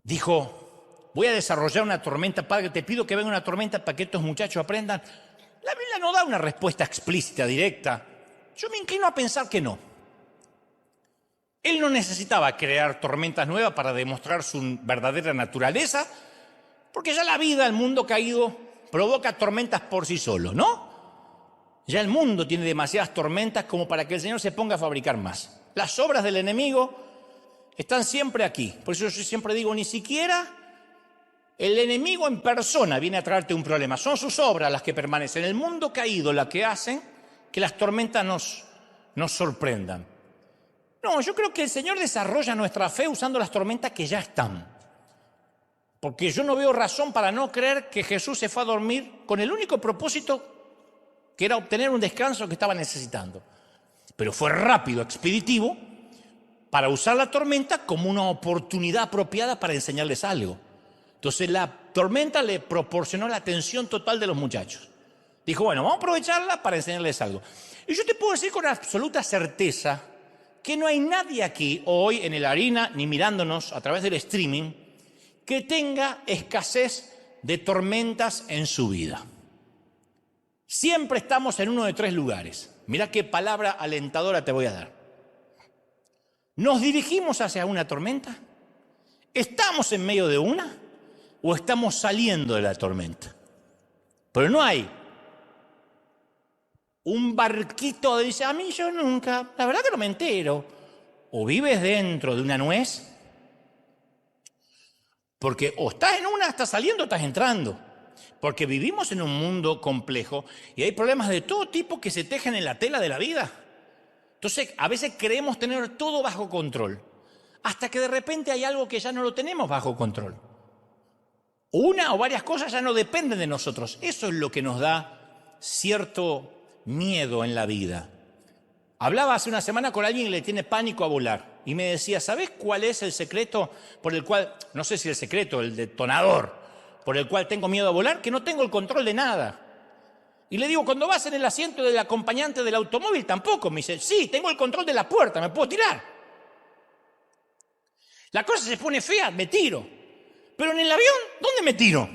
Dijo, voy a desarrollar una tormenta, Padre, te pido que venga una tormenta para que estos muchachos aprendan. La Biblia no da una respuesta explícita, directa. Yo me inclino a pensar que no. Él no necesitaba crear tormentas nuevas para demostrar su verdadera naturaleza, porque ya la vida, el mundo caído, provoca tormentas por sí solo, ¿no? Ya el mundo tiene demasiadas tormentas como para que el Señor se ponga a fabricar más. Las obras del enemigo están siempre aquí. Por eso yo siempre digo, ni siquiera el enemigo en persona viene a traerte un problema. Son sus obras las que permanecen. El mundo caído las que hacen que las tormentas nos sorprendan. No, yo creo que el Señor desarrolla nuestra fe usando las tormentas que ya están. Porque yo no veo razón para no creer que Jesús se fue a dormir con el único propósito que era obtener un descanso que estaba necesitando. Pero fue rápido, expeditivo, para usar la tormenta como una oportunidad apropiada para enseñarles algo. Entonces la tormenta le proporcionó la atención total de los muchachos. Dijo, bueno, vamos a aprovecharla para enseñarles algo. Y yo te puedo decir con absoluta certeza que no hay nadie aquí hoy en el Harina, ni mirándonos a través del streaming, que tenga escasez de tormentas en su vida. Siempre estamos en uno de tres lugares. Mirá qué palabra alentadora te voy a dar. ¿Nos dirigimos hacia una tormenta? ¿Estamos en medio de una? ¿O estamos saliendo de la tormenta? Pero no hay un barquito que dice, a mí yo nunca, la verdad que no me entero. O vives dentro de una nuez, porque o estás en una, estás saliendo, estás entrando. Porque vivimos en un mundo complejo y hay problemas de todo tipo que se tejen en la tela de la vida. Entonces, a veces creemos tener todo bajo control, hasta que de repente hay algo que ya no lo tenemos bajo control. Una o varias cosas ya no dependen de nosotros. Eso es lo que nos da cierto miedo en la vida. Hablaba hace una semana con alguien que le tiene pánico a volar y me decía, ¿sabes cuál es el secreto por el cual, no sé si el secreto, el detonador, por el cual tengo miedo a volar? Que no tengo el control de nada. Y le digo, cuando vas en el asiento del acompañante del automóvil, tampoco. Me dice, sí, tengo el control de la puerta, me puedo tirar. La cosa se pone fea, me tiro. Pero en el avión, ¿dónde me tiro?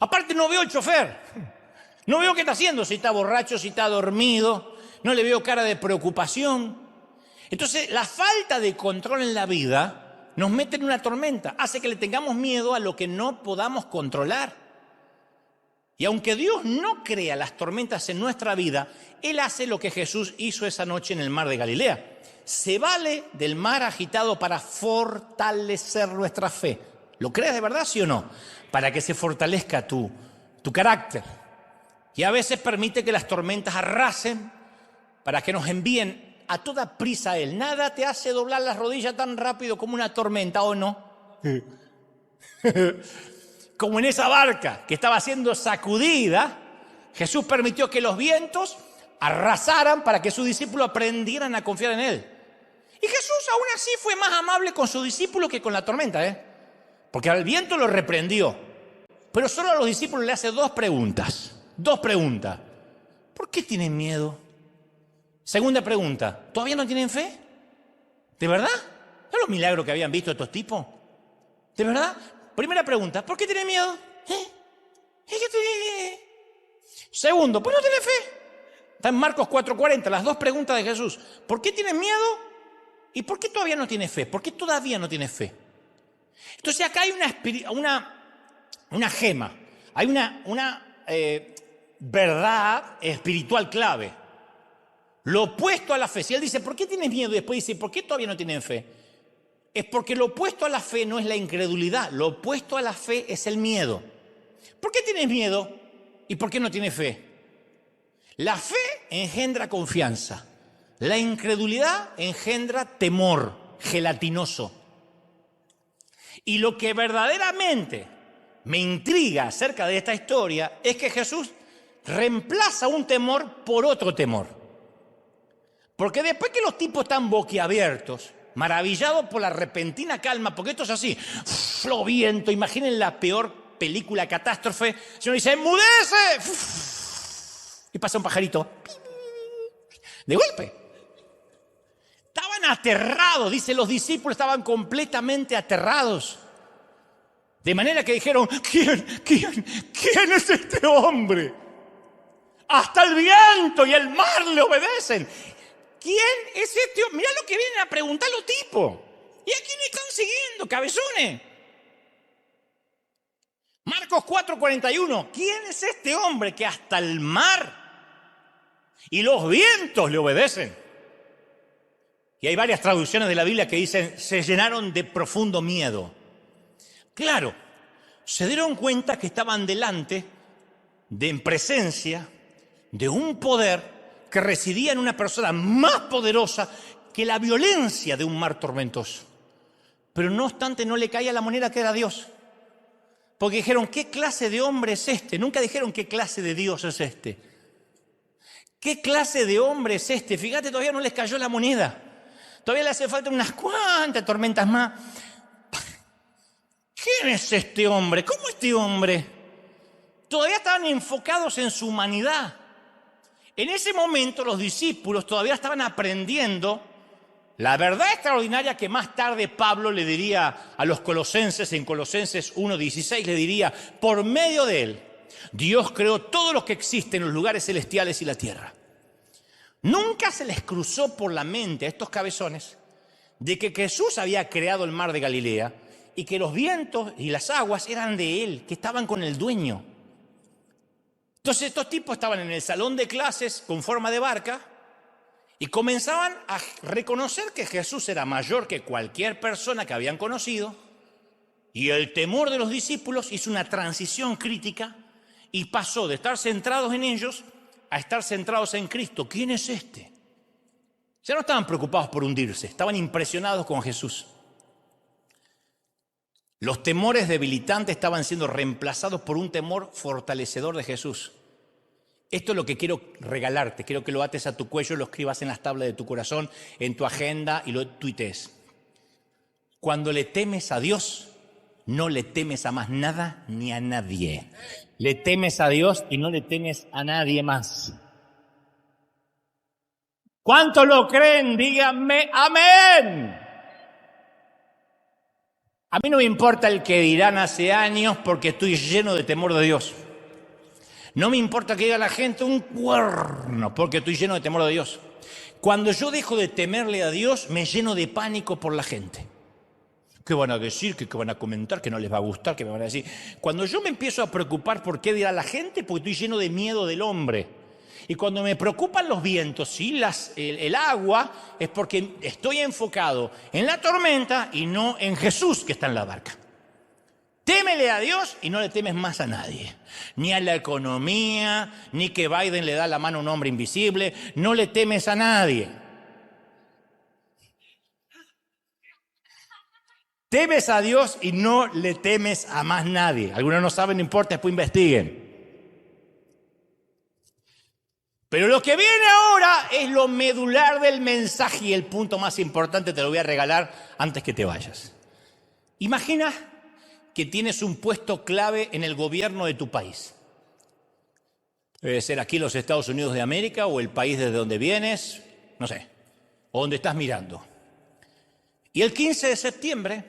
Aparte no veo el chofer. No veo qué está haciendo, si está borracho, si está dormido. No le veo cara de preocupación. Entonces, la falta de control en la vida nos mete en una tormenta. Hace que le tengamos miedo a lo que no podamos controlar. Y aunque Dios no crea las tormentas en nuestra vida, Él hace lo que Jesús hizo esa noche en el mar de Galilea. Se vale del mar agitado para fortalecer nuestra fe. ¿Lo crees de verdad, sí o no? Para que se fortalezca tu carácter. Y a veces permite que las tormentas arrasen para que nos envíen a toda prisa a Él. Nada te hace doblar las rodillas tan rápido como una tormenta, ¿o no? Como en esa barca que estaba siendo sacudida, Jesús permitió que los vientos arrasaran para que sus discípulos aprendieran a confiar en Él. Y Jesús aún así fue más amable con sus discípulos que con la tormenta, porque al viento lo reprendió. Pero solo a los discípulos le hace dos preguntas. Dos preguntas. ¿Por qué tienen miedo? Segunda pregunta, ¿todavía no tienen fe? ¿De verdad? ¿No los milagros que habían visto estos tipos? ¿De verdad? Primera pregunta, ¿por qué tienen miedo? Segundo, ¿pues no tienen fe? Está en Marcos 4:40, las dos preguntas de Jesús. ¿Por qué tienen miedo? ¿Y por qué todavía no tiene fe? ¿Por qué todavía no tiene fe? Entonces acá hay una gema, hay una verdad espiritual clave. Lo opuesto a la fe. Si él dice, ¿por qué tienes miedo? Y después dice, ¿por qué todavía no tienen fe? Es porque lo opuesto a la fe no es la incredulidad. Lo opuesto a la fe es el miedo. ¿Por qué tienes miedo? ¿Y por qué no tienes fe? La fe engendra confianza. La incredulidad engendra temor gelatinoso. Y lo que verdaderamente me intriga acerca de esta historia es que Jesús reemplaza un temor por otro temor. Porque después que los tipos están boquiabiertos, maravillados por la repentina calma, porque esto es así, lo viento, imaginen la peor película catástrofe, el Señor dice, ¡enmudece! Y pasa un pajarito, de golpe. Estaban aterrados, dice, los discípulos estaban completamente aterrados. De manera que dijeron, ¿quién es este hombre? Hasta el viento y el mar le obedecen. ¿Quién es este hombre? Mirá lo que vienen a preguntar los tipos. ¿Y a quién están siguiendo, cabezones? Marcos 4:41. ¿Quién es este hombre que hasta el mar y los vientos le obedecen? Y hay varias traducciones de la Biblia que dicen, se llenaron de profundo miedo. Claro, se dieron cuenta que estaban delante, en presencia de un poder que residía en una persona más poderosa que la violencia de un mar tormentoso. Pero no obstante no le caía la moneda que era Dios. Porque dijeron, ¿qué clase de hombre es este? Nunca dijeron qué clase de Dios es este. ¿Qué clase de hombre es este? Fíjate, todavía no les cayó la moneda. Todavía le hace falta unas cuantas tormentas más. ¿Quién es este hombre? ¿Cómo este hombre? Todavía estaban enfocados en su humanidad. En ese momento los discípulos todavía estaban aprendiendo la verdad extraordinaria que más tarde Pablo le diría a los colosenses, en Colosenses 1:16, le diría, por medio de él, Dios creó todo lo que existe en los lugares celestiales y la tierra. Nunca se les cruzó por la mente a estos cabezones de que Jesús había creado el mar de Galilea y que los vientos y las aguas eran de él, que estaban con el dueño. Entonces estos tipos estaban en el salón de clases con forma de barca y comenzaban a reconocer que Jesús era mayor que cualquier persona que habían conocido, y el temor de los discípulos hizo una transición crítica y pasó de estar centrados en ellos a estar centrados en Cristo. ¿Quién es este? Ya no estaban preocupados por hundirse, estaban impresionados con Jesús. Los temores debilitantes estaban siendo reemplazados por un temor fortalecedor de Jesús. Esto es lo que quiero regalarte. Quiero que lo ates a tu cuello, lo escribas en las tablas de tu corazón, en tu agenda y lo tuitees. Cuando le temes a Dios, no le temes a más nada ni a nadie. Le temes a Dios y no le temes a nadie más. ¿Cuántos lo creen? Díganme amén. A mí no me importa el que dirán hace años porque estoy lleno de temor de Dios. No me importa que diga la gente un cuerno porque estoy lleno de temor de Dios. Cuando yo dejo de temerle a Dios, me lleno de pánico por la gente. ¿Qué van a decir? ¿Qué van a comentar? ¿Qué no les va a gustar? ¿Qué me van a decir? Cuando yo me empiezo a preocupar por qué dirá la gente, porque estoy lleno de miedo del hombre. Y cuando me preocupan los vientos y el agua, es porque estoy enfocado en la tormenta y no en Jesús que está en la barca. Témele a Dios y no le temes más a nadie. Ni a la economía, ni que Biden le da la mano a un hombre invisible. No le temes a nadie. Temes a Dios y no le temes a más nadie. Algunos no saben, no importa, después investiguen. Pero lo que viene ahora es lo medular del mensaje y el punto más importante te lo voy a regalar antes que te vayas. Imagina que tienes un puesto clave en el gobierno de tu país. Debe ser aquí los Estados Unidos de América o el país desde donde vienes, no sé, o donde estás mirando. Y el 15 de septiembre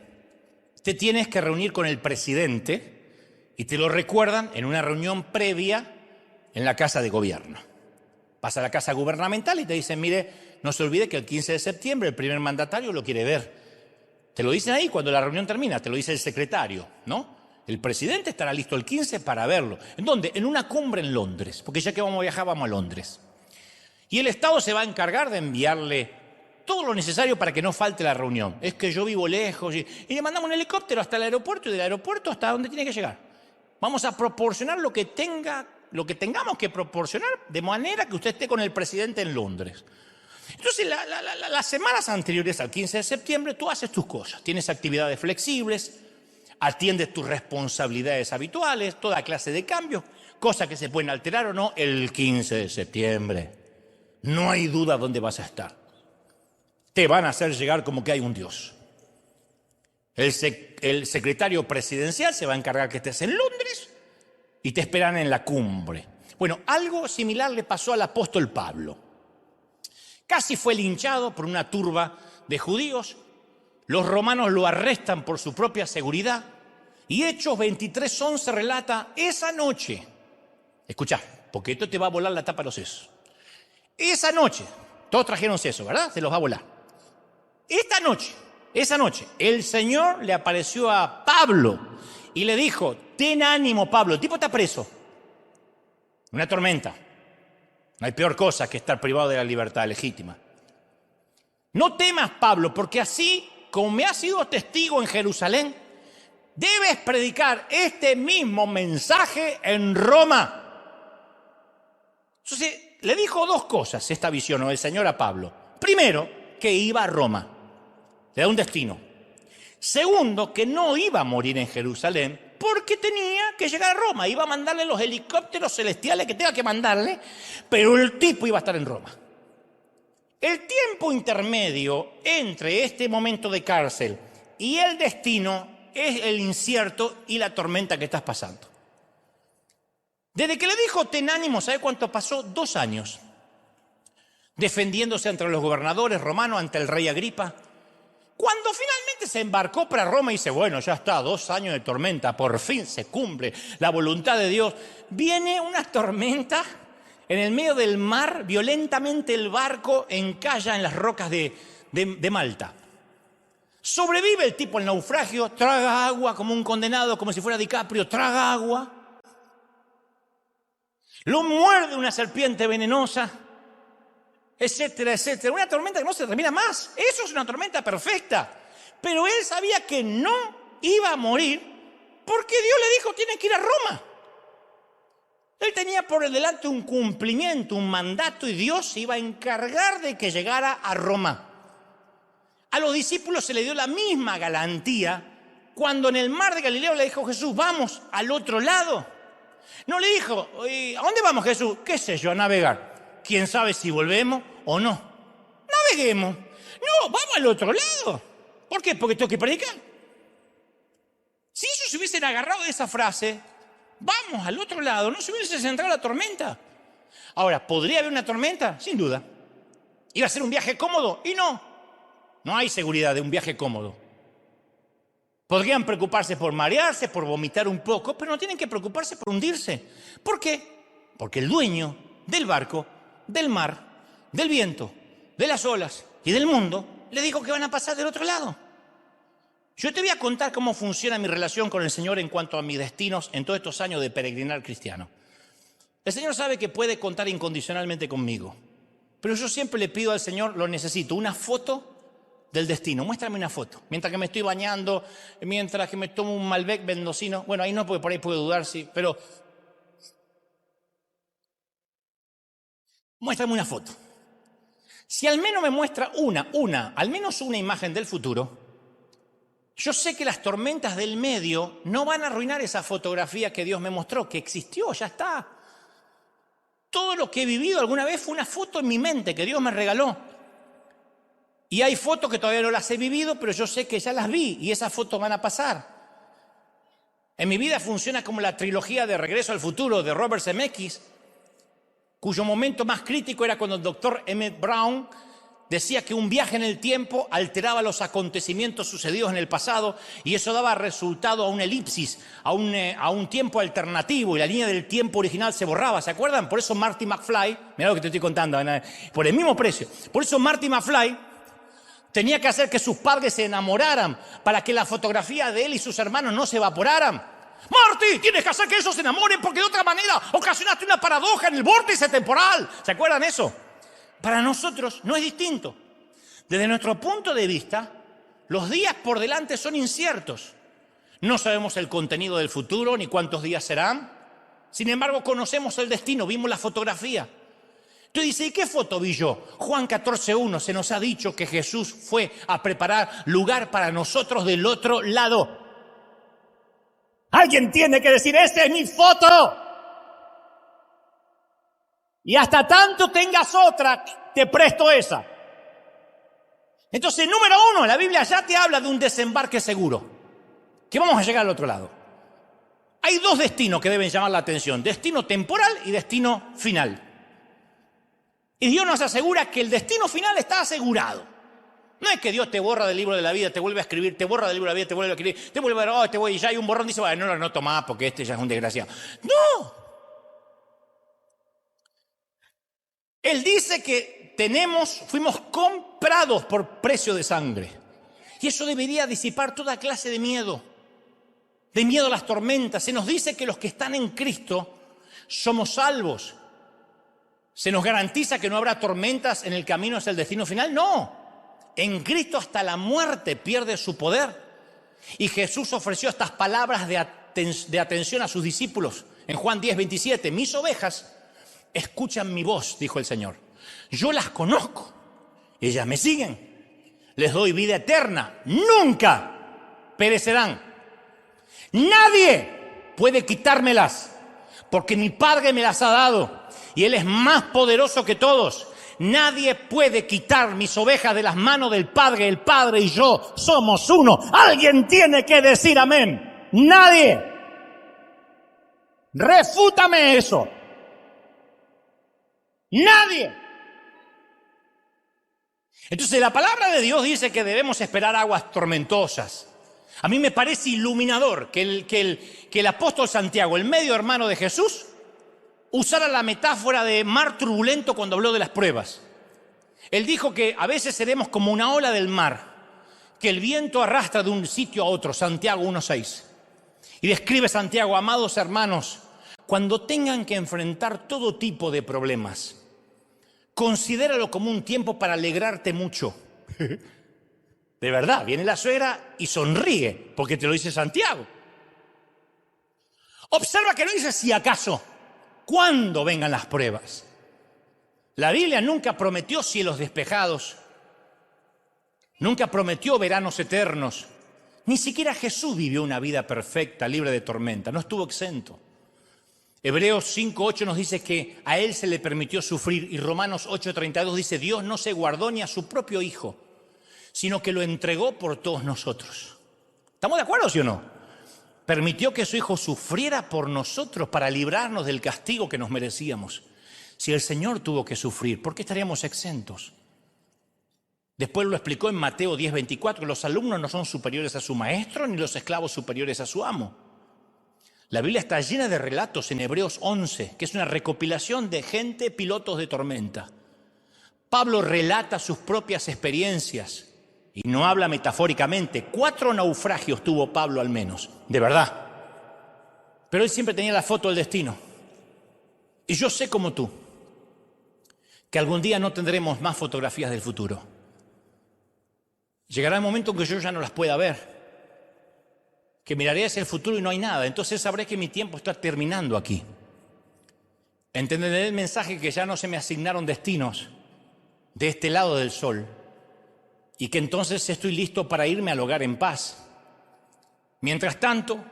te tienes que reunir con el presidente y te lo recuerdan en una reunión previa en la casa de gobierno. Vas a la casa gubernamental y te dicen, mire, no se olvide que el 15 de septiembre el primer mandatario lo quiere ver. Te lo dicen ahí cuando la reunión termina, te lo dice el secretario, ¿no? El presidente estará listo el 15 para verlo. ¿En dónde? En una cumbre en Londres, porque ya que vamos a viajar, vamos a Londres. Y el Estado se va a encargar de enviarle todo lo necesario para que no falte la reunión. Es que yo vivo lejos y le mandamos un helicóptero hasta el aeropuerto y del aeropuerto hasta donde tiene que llegar. Vamos a proporcionar lo que tengamos que proporcionar de manera que usted esté con el presidente en Londres. Entonces, las semanas anteriores al 15 de septiembre, tú haces tus cosas. Tienes actividades flexibles, atiendes tus responsabilidades habituales, toda clase de cambios, cosas que se pueden alterar o no el 15 de septiembre. No hay duda dónde vas a estar. Te van a hacer llegar como que hay un Dios. El secretario presidencial se va a encargar que estés en Londres y te esperan en la cumbre. Bueno, algo similar le pasó al apóstol Pablo. Casi fue linchado por una turba de judíos. Los romanos lo arrestan por su propia seguridad. Y Hechos 23:11 relata esa noche. Escuchá, porque esto te va a volar la tapa de los sesos. Esa noche, todos trajeron sesos, ¿verdad? Se los va a volar. Esa noche, el Señor le apareció a Pablo y le dijo, ten ánimo, Pablo, el tipo está preso. Una tormenta. No hay peor cosa que estar privado de la libertad legítima. No temas, Pablo, porque así como me has sido testigo en Jerusalén, debes predicar este mismo mensaje en Roma. Entonces, le dijo dos cosas esta visión o el Señor a Pablo. Primero, que iba a Roma. Le da un destino. Segundo, que no iba a morir en Jerusalén, porque tenía que llegar a Roma. Iba a mandarle los helicópteros celestiales que tenga que mandarle, pero el tipo iba a estar en Roma. El tiempo intermedio entre este momento de cárcel y el destino es el incierto y la tormenta que estás pasando. Desde que le dijo, ten ánimo, ¿sabe cuánto pasó? 2 años. Defendiéndose entre los gobernadores romanos, ante el rey Agripa. Cuando finalmente se embarcó para Roma y dice, bueno, ya está, 2 años de tormenta, por fin se cumple la voluntad de Dios. Viene una tormenta en el medio del mar, violentamente el barco encalla en las rocas de Malta. Sobrevive el tipo al naufragio, traga agua como un condenado, como si fuera DiCaprio, traga agua. Lo muerde una serpiente venenosa, etcétera, etcétera. Una tormenta que no se termina más. Eso es una tormenta perfecta. Pero él sabía que no iba a morir porque Dios le dijo, tiene que ir a Roma. Él tenía por delante un cumplimiento, un mandato, y Dios se iba a encargar de que llegara a Roma. A los discípulos se le dio la misma garantía cuando en el mar de Galileo le dijo Jesús, vamos al otro lado. No le dijo, ¿a dónde vamos, Jesús? ¿Qué sé yo? A navegar. ¿Quién sabe si volvemos o no? Naveguemos. No, vamos al otro lado. ¿Por qué? Porque tengo que predicar. Si ellos se hubiesen agarrado de esa frase, vamos al otro lado, no se hubiese centrado la tormenta. Ahora, ¿podría haber una tormenta? Sin duda. ¿Iba a ser un viaje cómodo? Y no. No hay seguridad de un viaje cómodo. Podrían preocuparse por marearse, por vomitar un poco, pero no tienen que preocuparse por hundirse. ¿Por qué? Porque el dueño del barco, del mar, del viento, de las olas y del mundo le dijo que van a pasar del otro lado. Yo te voy a contar cómo funciona mi relación con el Señor en cuanto a mis destinos en todos estos años de peregrinar cristiano. El Señor sabe que puede contar incondicionalmente conmigo, pero yo siempre le pido al Señor, lo necesito, una foto del destino. Muéstrame una foto. Mientras que me estoy bañando, mientras que me tomo un Malbec mendocino. Bueno, ahí no, porque por ahí puedo dudar, sí, pero muéstrame una foto. Si al menos me muestra al menos una imagen del futuro, yo sé que las tormentas del medio no van a arruinar esa fotografía que Dios me mostró, que existió, ya está. Todo lo que he vivido alguna vez fue una foto en mi mente que Dios me regaló. Y hay fotos que todavía no las he vivido, pero yo sé que ya las vi y esas fotos van a pasar. En mi vida funciona como la trilogía de Regreso al Futuro de Robert Zemeckis, cuyo momento más crítico era cuando el doctor Emmett Brown decía que un viaje en el tiempo alteraba los acontecimientos sucedidos en el pasado y eso daba resultado a una elipsis, a un tiempo alternativo, y la línea del tiempo original se borraba, ¿se acuerdan? Por eso Marty McFly, mirá lo que te estoy contando, por el mismo precio, por eso Marty McFly tenía que hacer que sus padres se enamoraran para que la fotografía de él y sus hermanos no se evaporaran. Marty, tienes que hacer que ellos se enamoren porque de otra manera ocasionaste una paradoja en el vórtice temporal. ¿Se acuerdan eso? Para nosotros no es distinto. Desde nuestro punto de vista, los días por delante son inciertos. No sabemos el contenido del futuro ni cuántos días serán. Sin embargo, conocemos el destino, vimos la fotografía. Tú dices, ¿y qué foto vi yo? Juan 14:1 se nos ha dicho que Jesús fue a preparar lugar para nosotros del otro lado. Alguien tiene que decir, esta es mi foto. Y hasta tanto tengas otra, te presto esa. Entonces, número 1, la Biblia ya te habla de un desembarque seguro, que vamos a llegar al otro lado. Hay dos destinos que deben llamar la atención, destino temporal y destino final. Y Dios nos asegura que el destino final está asegurado. No es que Dios te borra del libro de la vida, te vuelve a escribir, te borra del libro de la vida, te vuelve a escribir, te vuelve a ver, y ya hay un borrón, dice, bueno, no lo anoto más porque este ya es un desgraciado. ¡No! Él dice que fuimos comprados por precio de sangre. Y eso debería disipar toda clase de miedo a las tormentas. Se nos dice que los que están en Cristo somos salvos. ¿Se nos garantiza que no habrá tormentas en el camino hacia el destino final? No. En Cristo hasta la muerte pierde su poder. Y Jesús ofreció estas palabras de atención a sus discípulos. En Juan 10:27, mis ovejas escuchan mi voz, dijo el Señor. Yo las conozco, ellas me siguen, les doy vida eterna, nunca perecerán. Nadie puede quitármelas, porque mi Padre me las ha dado, y Él es más poderoso que todos. Nadie puede quitar mis ovejas de las manos del Padre. El Padre y yo somos uno. Alguien tiene que decir amén. Nadie. Refútame eso. Nadie. Entonces la palabra de Dios dice que debemos esperar aguas tormentosas. A mí me parece iluminador que el apóstol Santiago, el medio hermano de Jesús, usara la metáfora de mar turbulento cuando habló de las pruebas. Él dijo que a veces seremos como una ola del mar, que el viento arrastra de un sitio a otro, Santiago 1:6. Y describe Santiago, amados hermanos, cuando tengan que enfrentar todo tipo de problemas, considéralo como un tiempo para alegrarte mucho. De verdad, viene la suegra y sonríe, porque te lo dice Santiago. Observa que no dice si acaso, cuando vengan las pruebas. La Biblia nunca prometió cielos despejados, nunca prometió veranos eternos. Ni siquiera Jesús vivió una vida perfecta, libre de tormenta, no estuvo exento. Hebreos 5:8 nos dice que a Él se le permitió sufrir, y Romanos 8:32 dice, Dios no se guardó ni a su propio Hijo, sino que lo entregó por todos nosotros. ¿Estamos de acuerdo, sí o no? Permitió que su Hijo sufriera por nosotros para librarnos del castigo que nos merecíamos. Si el Señor tuvo que sufrir, ¿por qué estaríamos exentos? Después lo explicó en Mateo 10:24, los alumnos no son superiores a su maestro, ni los esclavos superiores a su amo. La Biblia está llena de relatos en Hebreos 11, que es una recopilación de gente pilotos de tormenta. Pablo relata sus propias experiencias y no habla metafóricamente. 4 naufragios tuvo Pablo al menos, de verdad. Pero él siempre tenía la foto del destino. Y yo sé como tú, que algún día no tendremos más fotografías del futuro. Llegará el momento en que yo ya no las pueda ver, que miraré hacia el futuro y no hay nada. Entonces sabré que mi tiempo está terminando aquí. Entenderé el mensaje que ya no se me asignaron destinos de este lado del sol y que entonces estoy listo para irme al hogar en paz. Mientras tanto,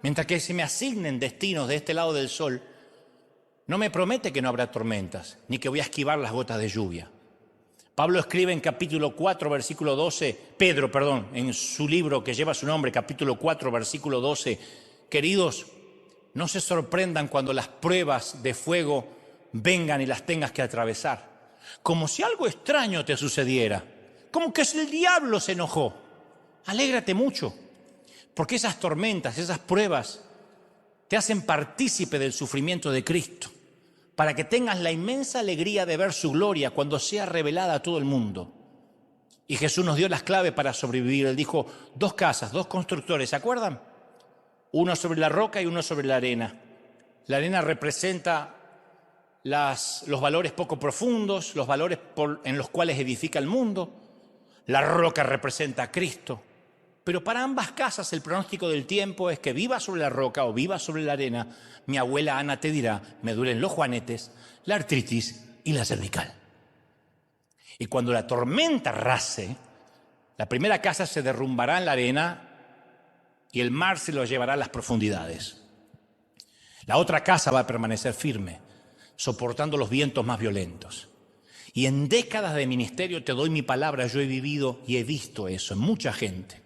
mientras que se me asignen destinos de este lado del sol, no me promete que no habrá tormentas, ni que voy a esquivar las gotas de lluvia. Pablo escribe en capítulo 4, versículo 12, Pedro, en su libro que lleva su nombre, capítulo 4, versículo 12, queridos, no se sorprendan cuando las pruebas de fuego vengan y las tengas que atravesar. Como si algo extraño te sucediera, como que el diablo se enojó. Alégrate mucho, porque esas tormentas, esas pruebas, te hacen partícipe del sufrimiento de Cristo, para que tengas la inmensa alegría de ver su gloria cuando sea revelada a todo el mundo. Y Jesús nos dio las claves para sobrevivir. Él dijo, 2 casas, 2 constructores, ¿se acuerdan? Uno sobre la roca y uno sobre la arena. La arena representa los valores poco profundos, los valores en los cuales edifica el mundo. La roca representa a Cristo. Pero para ambas casas el pronóstico del tiempo es que viva sobre la roca o viva sobre la arena, mi abuela Ana te dirá, me duelen los juanetes, la artritis y la cervical. Y cuando la tormenta arrase, la primera casa se derrumbará en la arena y el mar se lo llevará a las profundidades. La otra casa va a permanecer firme, soportando los vientos más violentos. Y en décadas de ministerio te doy mi palabra, yo he vivido y he visto eso en mucha gente.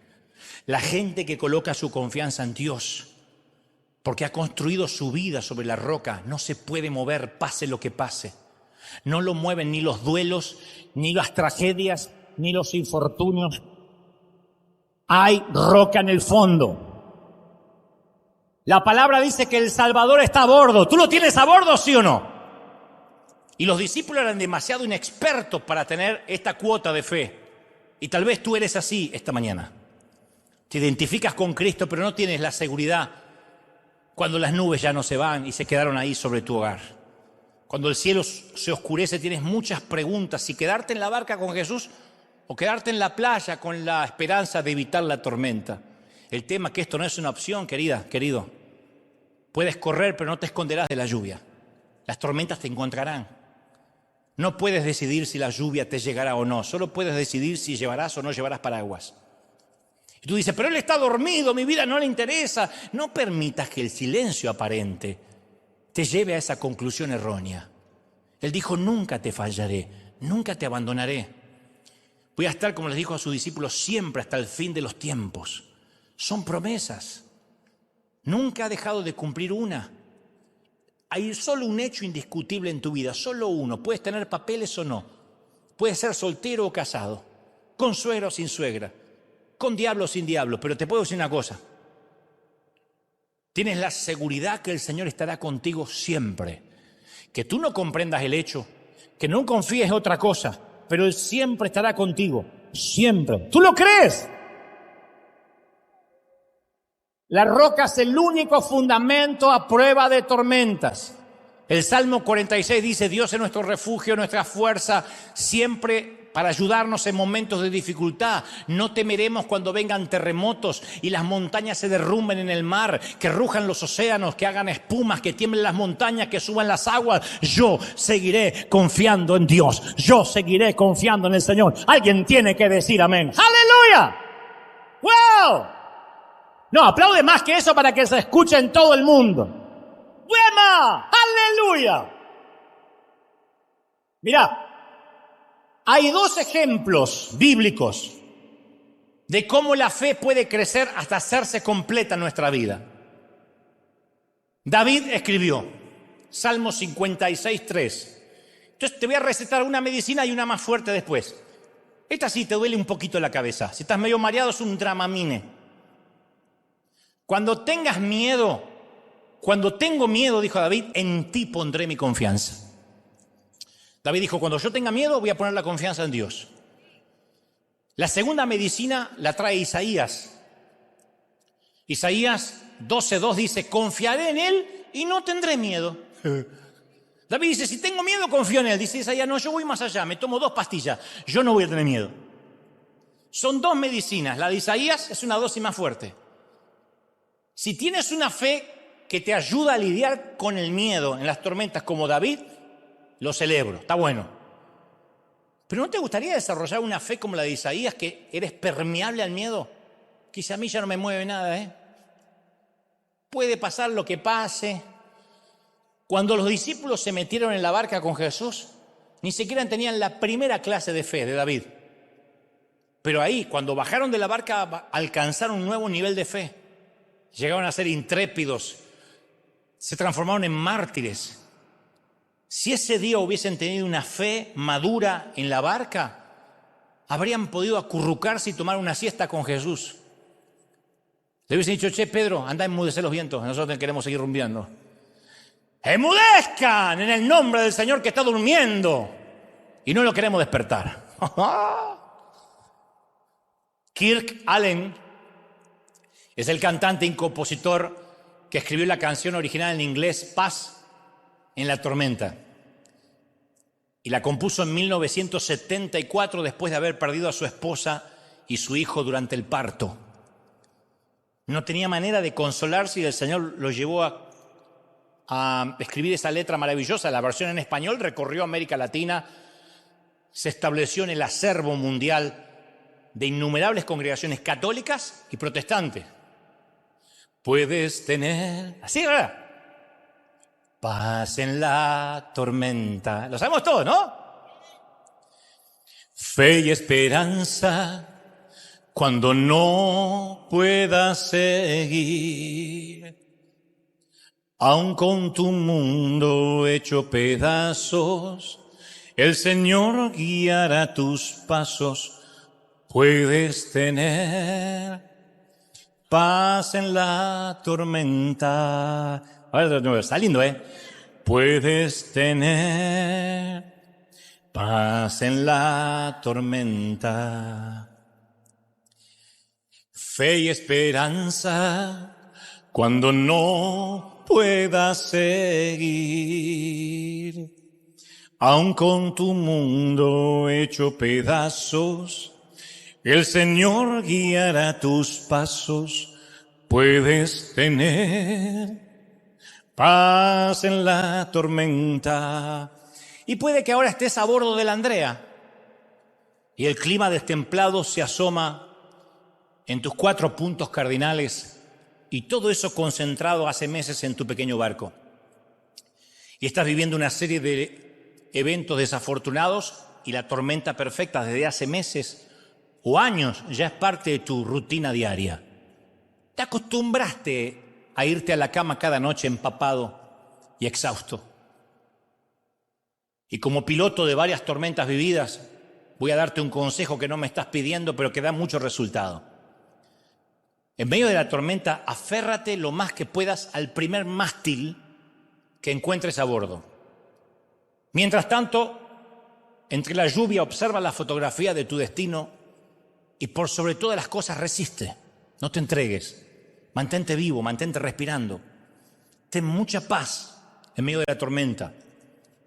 La gente que coloca su confianza en Dios, porque ha construido su vida sobre la roca, no se puede mover, pase lo que pase. No lo mueven ni los duelos, ni las tragedias, ni los infortunios. Hay roca en el fondo. La palabra dice que el Salvador está a bordo. ¿Tú lo tienes a bordo, sí o no? Y los discípulos eran demasiado inexpertos para tener esta cuota de fe. Y tal vez tú eres así esta mañana. Te identificas con Cristo, pero no tienes la seguridad cuando las nubes ya no se van y se quedaron ahí sobre tu hogar. Cuando el cielo se oscurece, tienes muchas preguntas. Si quedarte en la barca con Jesús o quedarte en la playa con la esperanza de evitar la tormenta. El tema es que esto no es una opción, querida, querido. Puedes correr, pero no te esconderás de la lluvia. Las tormentas te encontrarán. No puedes decidir si la lluvia te llegará o no. Solo puedes decidir si llevarás o no llevarás paraguas. Y tú dices, pero él está dormido, mi vida no le interesa. No permitas que el silencio aparente te lleve a esa conclusión errónea. Él dijo, nunca te fallaré, nunca te abandonaré. Voy a estar, como les dijo a sus discípulos, siempre hasta el fin de los tiempos. Son promesas. Nunca ha dejado de cumplir una. Hay solo un hecho indiscutible en tu vida, solo uno. Puedes tener papeles o no. Puedes ser soltero o casado, con suegra o sin suegra, con diablo o sin diablo. Pero te puedo decir una cosa. Tienes la seguridad que el Señor estará contigo siempre. Que tú no comprendas el hecho, que no confíes en otra cosa, pero Él siempre estará contigo. Siempre. ¿Tú lo crees? La roca es el único fundamento a prueba de tormentas. El Salmo 46 dice, Dios es nuestro refugio, nuestra fuerza, siempre para ayudarnos en momentos de dificultad. No temeremos cuando vengan terremotos y las montañas se derrumben en el mar, que rujan los océanos, que hagan espumas, que tiemblen las montañas, que suban las aguas. Yo seguiré confiando en Dios. Yo seguiré confiando en el Señor. Alguien tiene que decir amén. ¡Aleluya! ¡Wow! No, aplaude más que eso para que se escuche en todo el mundo. ¡Buena! ¡Aleluya! Mirá, hay 2 ejemplos bíblicos de cómo la fe puede crecer hasta hacerse completa en nuestra vida. David escribió, Salmo 56:3. Entonces te voy a recetar una medicina y una más fuerte después. Esta sí te duele un poquito la cabeza. Si estás medio mareado es un Dramamine. Cuando tengas miedo, cuando tengo miedo, dijo David, en ti pondré mi confianza. David dijo, cuando yo tenga miedo voy a poner la confianza en Dios. La segunda medicina la trae Isaías. Isaías 12:2 dice, confiaré en Él y no tendré miedo. David dice, si tengo miedo confío en Él. Dice Isaías, no, yo voy más allá, me tomo 2 pastillas, yo no voy a tener miedo. Son 2 medicinas, la de Isaías es una dosis más fuerte. Si tienes una fe que te ayuda a lidiar con el miedo en las tormentas como David, lo celebro, está bueno. Pero ¿no te gustaría desarrollar una fe como la de Isaías, que eres permeable al miedo? Quizá a mí ya no me mueve nada, Puede pasar lo que pase. Cuando los discípulos se metieron en la barca con Jesús, ni siquiera tenían la primera clase de fe de David. Pero ahí, cuando bajaron de la barca, alcanzaron un nuevo nivel de fe. llegaron a ser intrépidos, se transformaron en mártires. Si ese día hubiesen tenido una fe madura en la barca, habrían podido acurrucarse y tomar una siesta con Jesús. Le hubiesen dicho: che, Pedro, anda a enmudecer los vientos, nosotros queremos seguir rumbeando. ¡Enmudezcan en el nombre del Señor que está durmiendo! Y no lo queremos despertar. Kirk Allen es el cantante y compositor que escribió la canción original en inglés Paz en la tormenta. Y la compuso en 1974 después de haber perdido a su esposa y su hijo durante el parto. No tenía manera de consolarse y el Señor lo llevó a escribir esa letra maravillosa. La versión en español recorrió América Latina, se estableció en el acervo mundial de innumerables congregaciones católicas y protestantes. Puedes tener, así, ¿verdad?, paz en la tormenta. Lo sabemos todos, ¿no? Fe y esperanza cuando no puedas seguir. Aun con tu mundo hecho pedazos, el Señor guiará tus pasos. Puedes tener paz en la tormenta. Ahora está lindo, ¿eh? Puedes tener paz en la tormenta. Fe y esperanza cuando no puedas seguir. Aun con tu mundo hecho pedazos, el Señor guiará tus pasos. Puedes tener paz en la tormenta. Y puede que ahora estés a bordo de la Andrea y el clima destemplado se asoma en tus 4 puntos cardinales y todo eso concentrado hace meses en tu pequeño barco. Y estás viviendo una serie de eventos desafortunados y la tormenta perfecta desde hace meses o años ya es parte de tu rutina diaria. Te acostumbraste a irte a la cama cada noche empapado y exhausto. Y como piloto de varias tormentas vividas, voy a darte un consejo que no me estás pidiendo, pero que da mucho resultado. En medio de la tormenta, aférrate lo más que puedas al primer mástil que encuentres a bordo. Mientras tanto, entre la lluvia, observa la fotografía de tu destino y por sobre todas las cosas resiste. No te entregues. Mantente vivo, mantente respirando. Ten mucha paz en medio de la tormenta.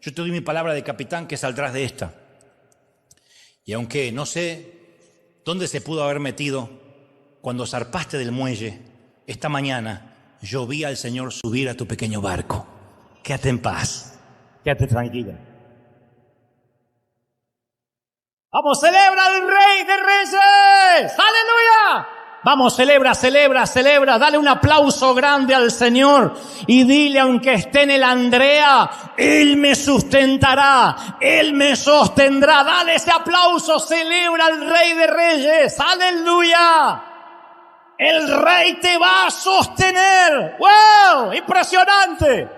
Yo te doy mi palabra de capitán que saldrás de esta. Y aunque no sé dónde se pudo haber metido, cuando zarpaste del muelle, esta mañana yo vi al Señor subir a tu pequeño barco. Quédate en paz. Quédate tranquila. ¡Vamos, celebra al Rey de Reyes! ¡Aleluya! Vamos, celebra, celebra, celebra. Dale un aplauso grande al Señor y dile, aunque esté en el Andrea, Él me sustentará, Él me sostendrá. Dale ese aplauso, celebra al Rey de Reyes. ¡Aleluya! El Rey te va a sostener. ¡Wow! ¡Impresionante!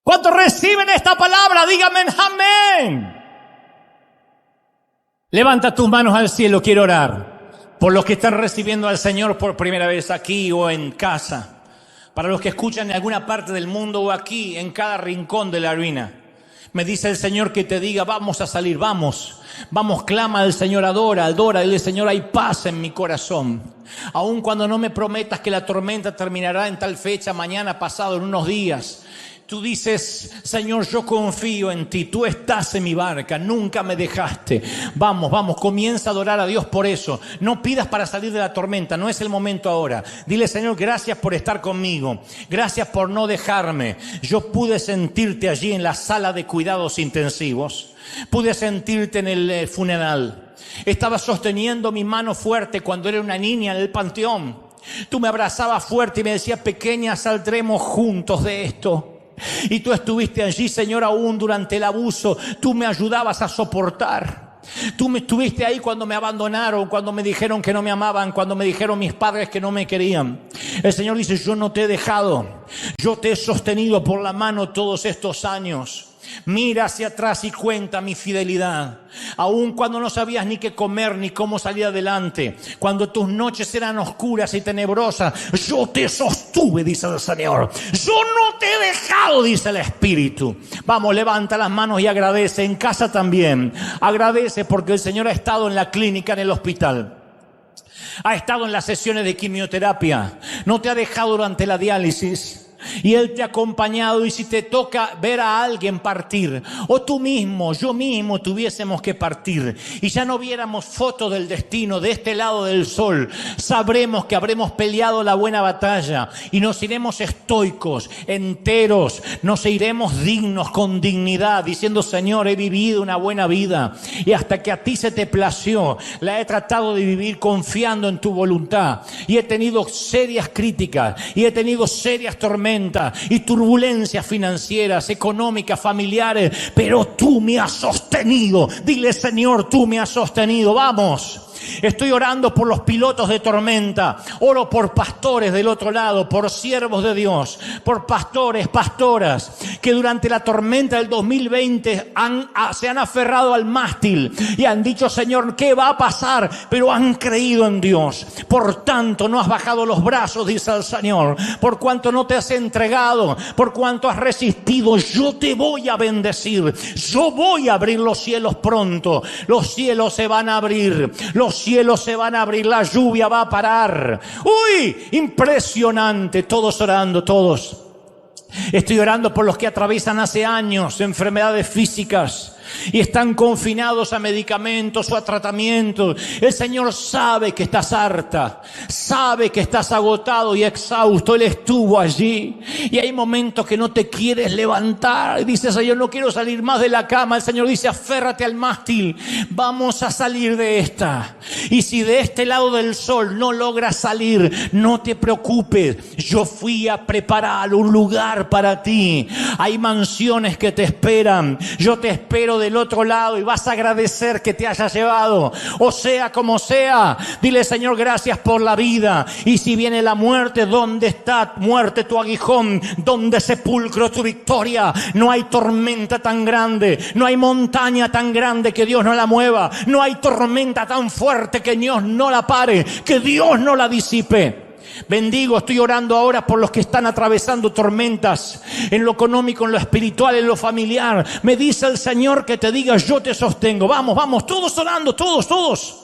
¿Cuántos reciben esta palabra? Díganme amén. Levanta tus manos al cielo, quiero orar por los que están recibiendo al Señor por primera vez aquí o en casa, para los que escuchan en alguna parte del mundo o aquí en cada rincón de la ruina. Me dice el Señor que te diga, vamos a salir, vamos, clama al Señor, adora, dile, Señor, hay paz en mi corazón. Aun cuando no me prometas que la tormenta terminará en tal fecha, mañana, pasado, en unos días. Tú dices, Señor, yo confío en ti, tú estás en mi barca, nunca me dejaste. Vamos, comienza a adorar a Dios por eso. No pidas para salir de la tormenta, no es el momento ahora. Dile, Señor, gracias por estar conmigo, gracias por no dejarme. Yo pude sentirte allí en la sala de cuidados intensivos, pude sentirte en el funeral. Estaba sosteniendo mi mano fuerte cuando era una niña en el panteón. Tú me abrazabas fuerte y me decías, pequeña, saldremos juntos de esto. Y tú estuviste allí, Señor, aún durante el abuso. Tú me ayudabas a soportar. Tú me estuviste ahí cuando me abandonaron, cuando me dijeron que no me amaban, cuando me dijeron mis padres que no me querían. El Señor dice, yo no te he dejado, yo te he sostenido por la mano todos estos años. Mira hacia atrás y cuenta mi fidelidad. Aun cuando no sabías ni qué comer ni cómo salir adelante, cuando tus noches eran oscuras y tenebrosas, yo te sostuve, dice el Señor. Yo no te he dejado, dice el Espíritu. Vamos, levanta las manos y agradece. En casa también agradece, porque el Señor ha estado en la clínica, en el hospital. Ha estado en las sesiones de quimioterapia. No te ha dejado durante la diálisis. Y Él te ha acompañado. Y si te toca ver a alguien partir, o tú mismo, yo mismo tuviésemos que partir, y ya no viéramos fotos del destino de este lado del sol, sabremos que habremos peleado la buena batalla y nos iremos estoicos, enteros, nos iremos dignos, con dignidad, diciendo, Señor, he vivido una buena vida y hasta que a ti se te plació la he tratado de vivir confiando en tu voluntad, y he tenido serias críticas y he tenido serias tormentas y turbulencias financieras, económicas, familiares, pero tú me has sostenido. Dile, Señor, tú me has sostenido. Vamos. Estoy orando por los pilotos de tormenta. Oro por pastores del otro lado, por siervos de Dios, por pastores, pastoras, que durante la tormenta del 2020 se han aferrado al mástil y han dicho, Señor, ¿qué va a pasar? Pero han creído en Dios. Por tanto, no has bajado los brazos, dice el Señor. Por cuanto no te has entregado, por cuanto has resistido, yo te voy a bendecir. Yo voy a abrir los cielos pronto. Los cielos se van a abrir. Los cielos se van a abrir, la lluvia va a parar. ¡Uy! Impresionante. Todos orando, todos. Estoy orando por los que atraviesan hace años enfermedades físicas y están confinados a medicamentos o a tratamientos. El Señor sabe que estás harta, sabe que estás agotado y exhausto. Él estuvo allí y hay momentos que no te quieres levantar y dices, Señor, no quiero salir más de la cama. El Señor dice, aférrate al mástil, vamos a salir de esta. Y si de este lado del sol no logras salir, no te preocupes, yo fui a preparar un lugar para ti. Hay mansiones que te esperan, yo te espero del otro lado y vas a agradecer que te haya llevado. O sea como sea, dile, Señor, gracias por la vida. Y si viene la muerte, ¿dónde está, muerte, tu aguijón? ¿Dónde, sepulcro, tu victoria? No hay tormenta tan grande, no hay montaña tan grande que Dios no la mueva, no hay tormenta tan fuerte que Dios no la pare, que Dios no la disipe. Bendigo, estoy orando ahora por los que están atravesando tormentas en lo económico, en lo espiritual, en lo familiar. Me dice el Señor que te diga, yo te sostengo. Vamos, vamos, todos orando, todos.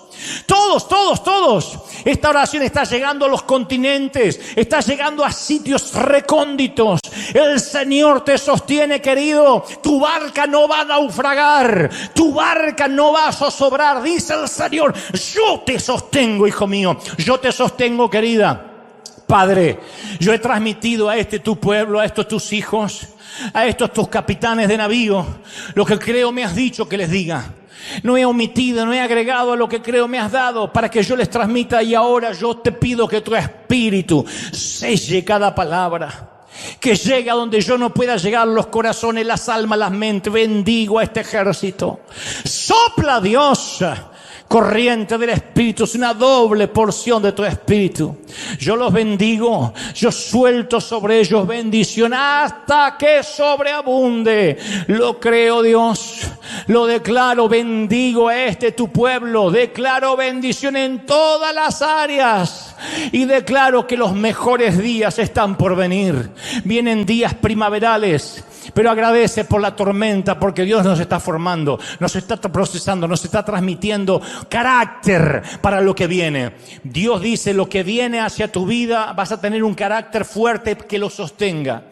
Esta oración está llegando a los continentes, está llegando a sitios recónditos. El Señor te sostiene, querido. Tu barca no va a naufragar, tu barca no va a zozobrar. Dice el Señor, yo te sostengo, hijo mío, yo te sostengo, querida. Padre, yo he transmitido a tu pueblo, a estos tus hijos, a estos tus capitanes de navío, lo que creo me has dicho que les diga. No he omitido, no he agregado a lo que creo me has dado para que yo les transmita. Y ahora yo te pido que tu espíritu selle cada palabra, que llegue a donde yo no pueda llegar, los corazones, las almas, las mentes. Bendigo a este ejército. Sopla, Dios, corriente del Espíritu, es una doble porción de tu Espíritu. Yo los bendigo, yo suelto sobre ellos bendición hasta que sobreabunde. Lo creo, Dios, lo declaro. Bendigo a tu pueblo, declaro bendición en todas las áreas y declaro que los mejores días están por venir. Vienen días primaverales. Pero agradece por la tormenta, porque Dios nos está formando, nos está procesando, nos está transmitiendo carácter para lo que viene. Dios dice, lo que viene hacia tu vida, vas a tener un carácter fuerte que lo sostenga.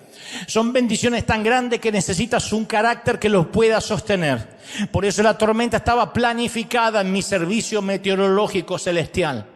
Son bendiciones tan grandes que necesitas un carácter que los pueda sostener. Por eso la tormenta estaba planificada en mi servicio meteorológico celestial.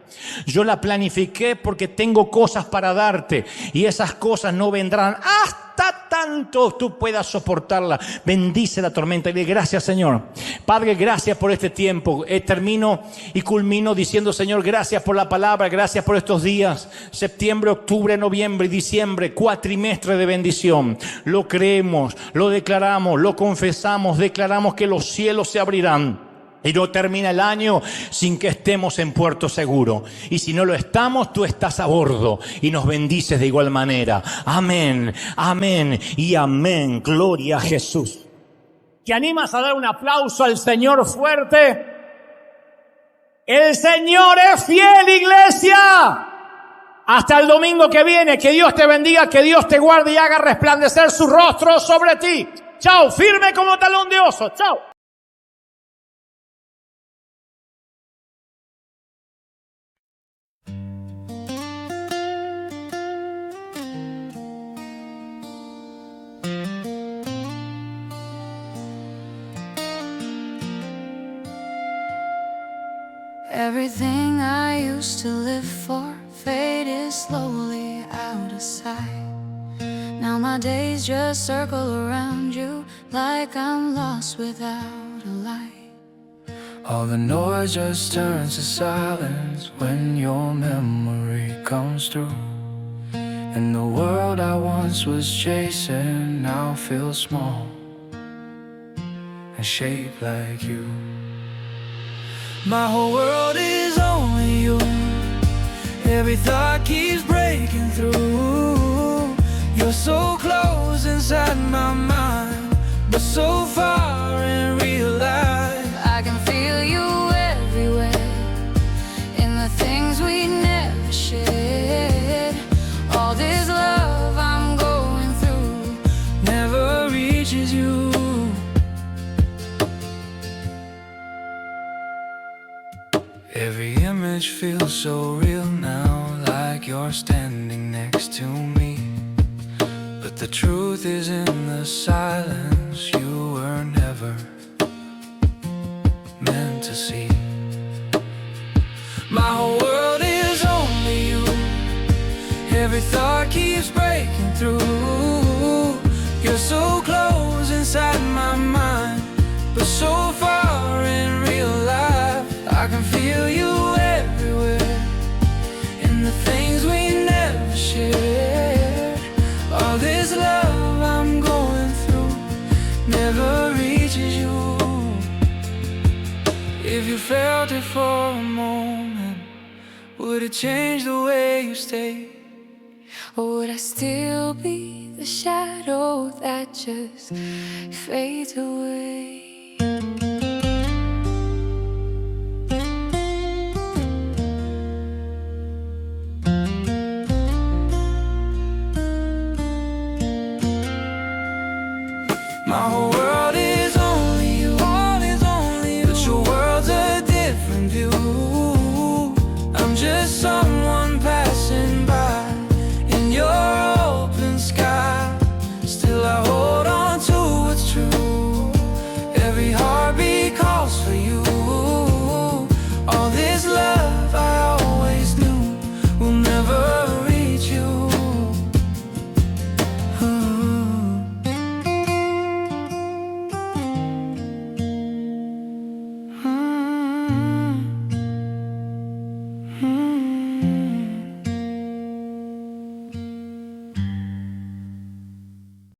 Yo la planifiqué porque tengo cosas para darte y esas cosas no vendrán hasta tanto tú puedas soportarla. Bendice la tormenta y dile gracias, Señor. Padre, gracias por este tiempo. Termino y culmino diciendo, Señor, gracias por la palabra, gracias por estos días. Septiembre, octubre, noviembre y diciembre, cuatrimestre de bendición. Lo creemos, lo declaramos, lo confesamos, declaramos que los cielos se abrirán. Y no termina el año sin que estemos en puerto seguro. Y si no lo estamos, tú estás a bordo y nos bendices de igual manera. Amén, amén y amén. Gloria a Jesús. ¿Te animas a dar un aplauso al Señor fuerte? El Señor es fiel, iglesia. Hasta el domingo que viene. Que Dios te bendiga, que Dios te guarde y haga resplandecer su rostro sobre ti. Chao, firme como talón de oso. Chao. Everything I used to live for faded slowly out of sight. Now my days just circle around you like I'm lost without a light. All the noise just turns to silence when your memory comes through. And the world I once was chasing now feels small and shaped like you. My whole world is only you. Every thought keeps breaking through. You're so close inside my mind, but so far in real life. I can feel you everywhere, in the things we never shared. All this love I'm going through never reaches you. Every image feels so real now, like you're standing next to me. But the truth is in the silence, you were never meant to see. My whole world is only you. Every thought keeps breaking through. You're so close inside my mind, but so far in real life. I can feel you everywhere, in the things we never shared. All this love I'm going through never reaches you. If you felt it for a moment, would it change the way you stay? Or would I still be the shadow that just fades away?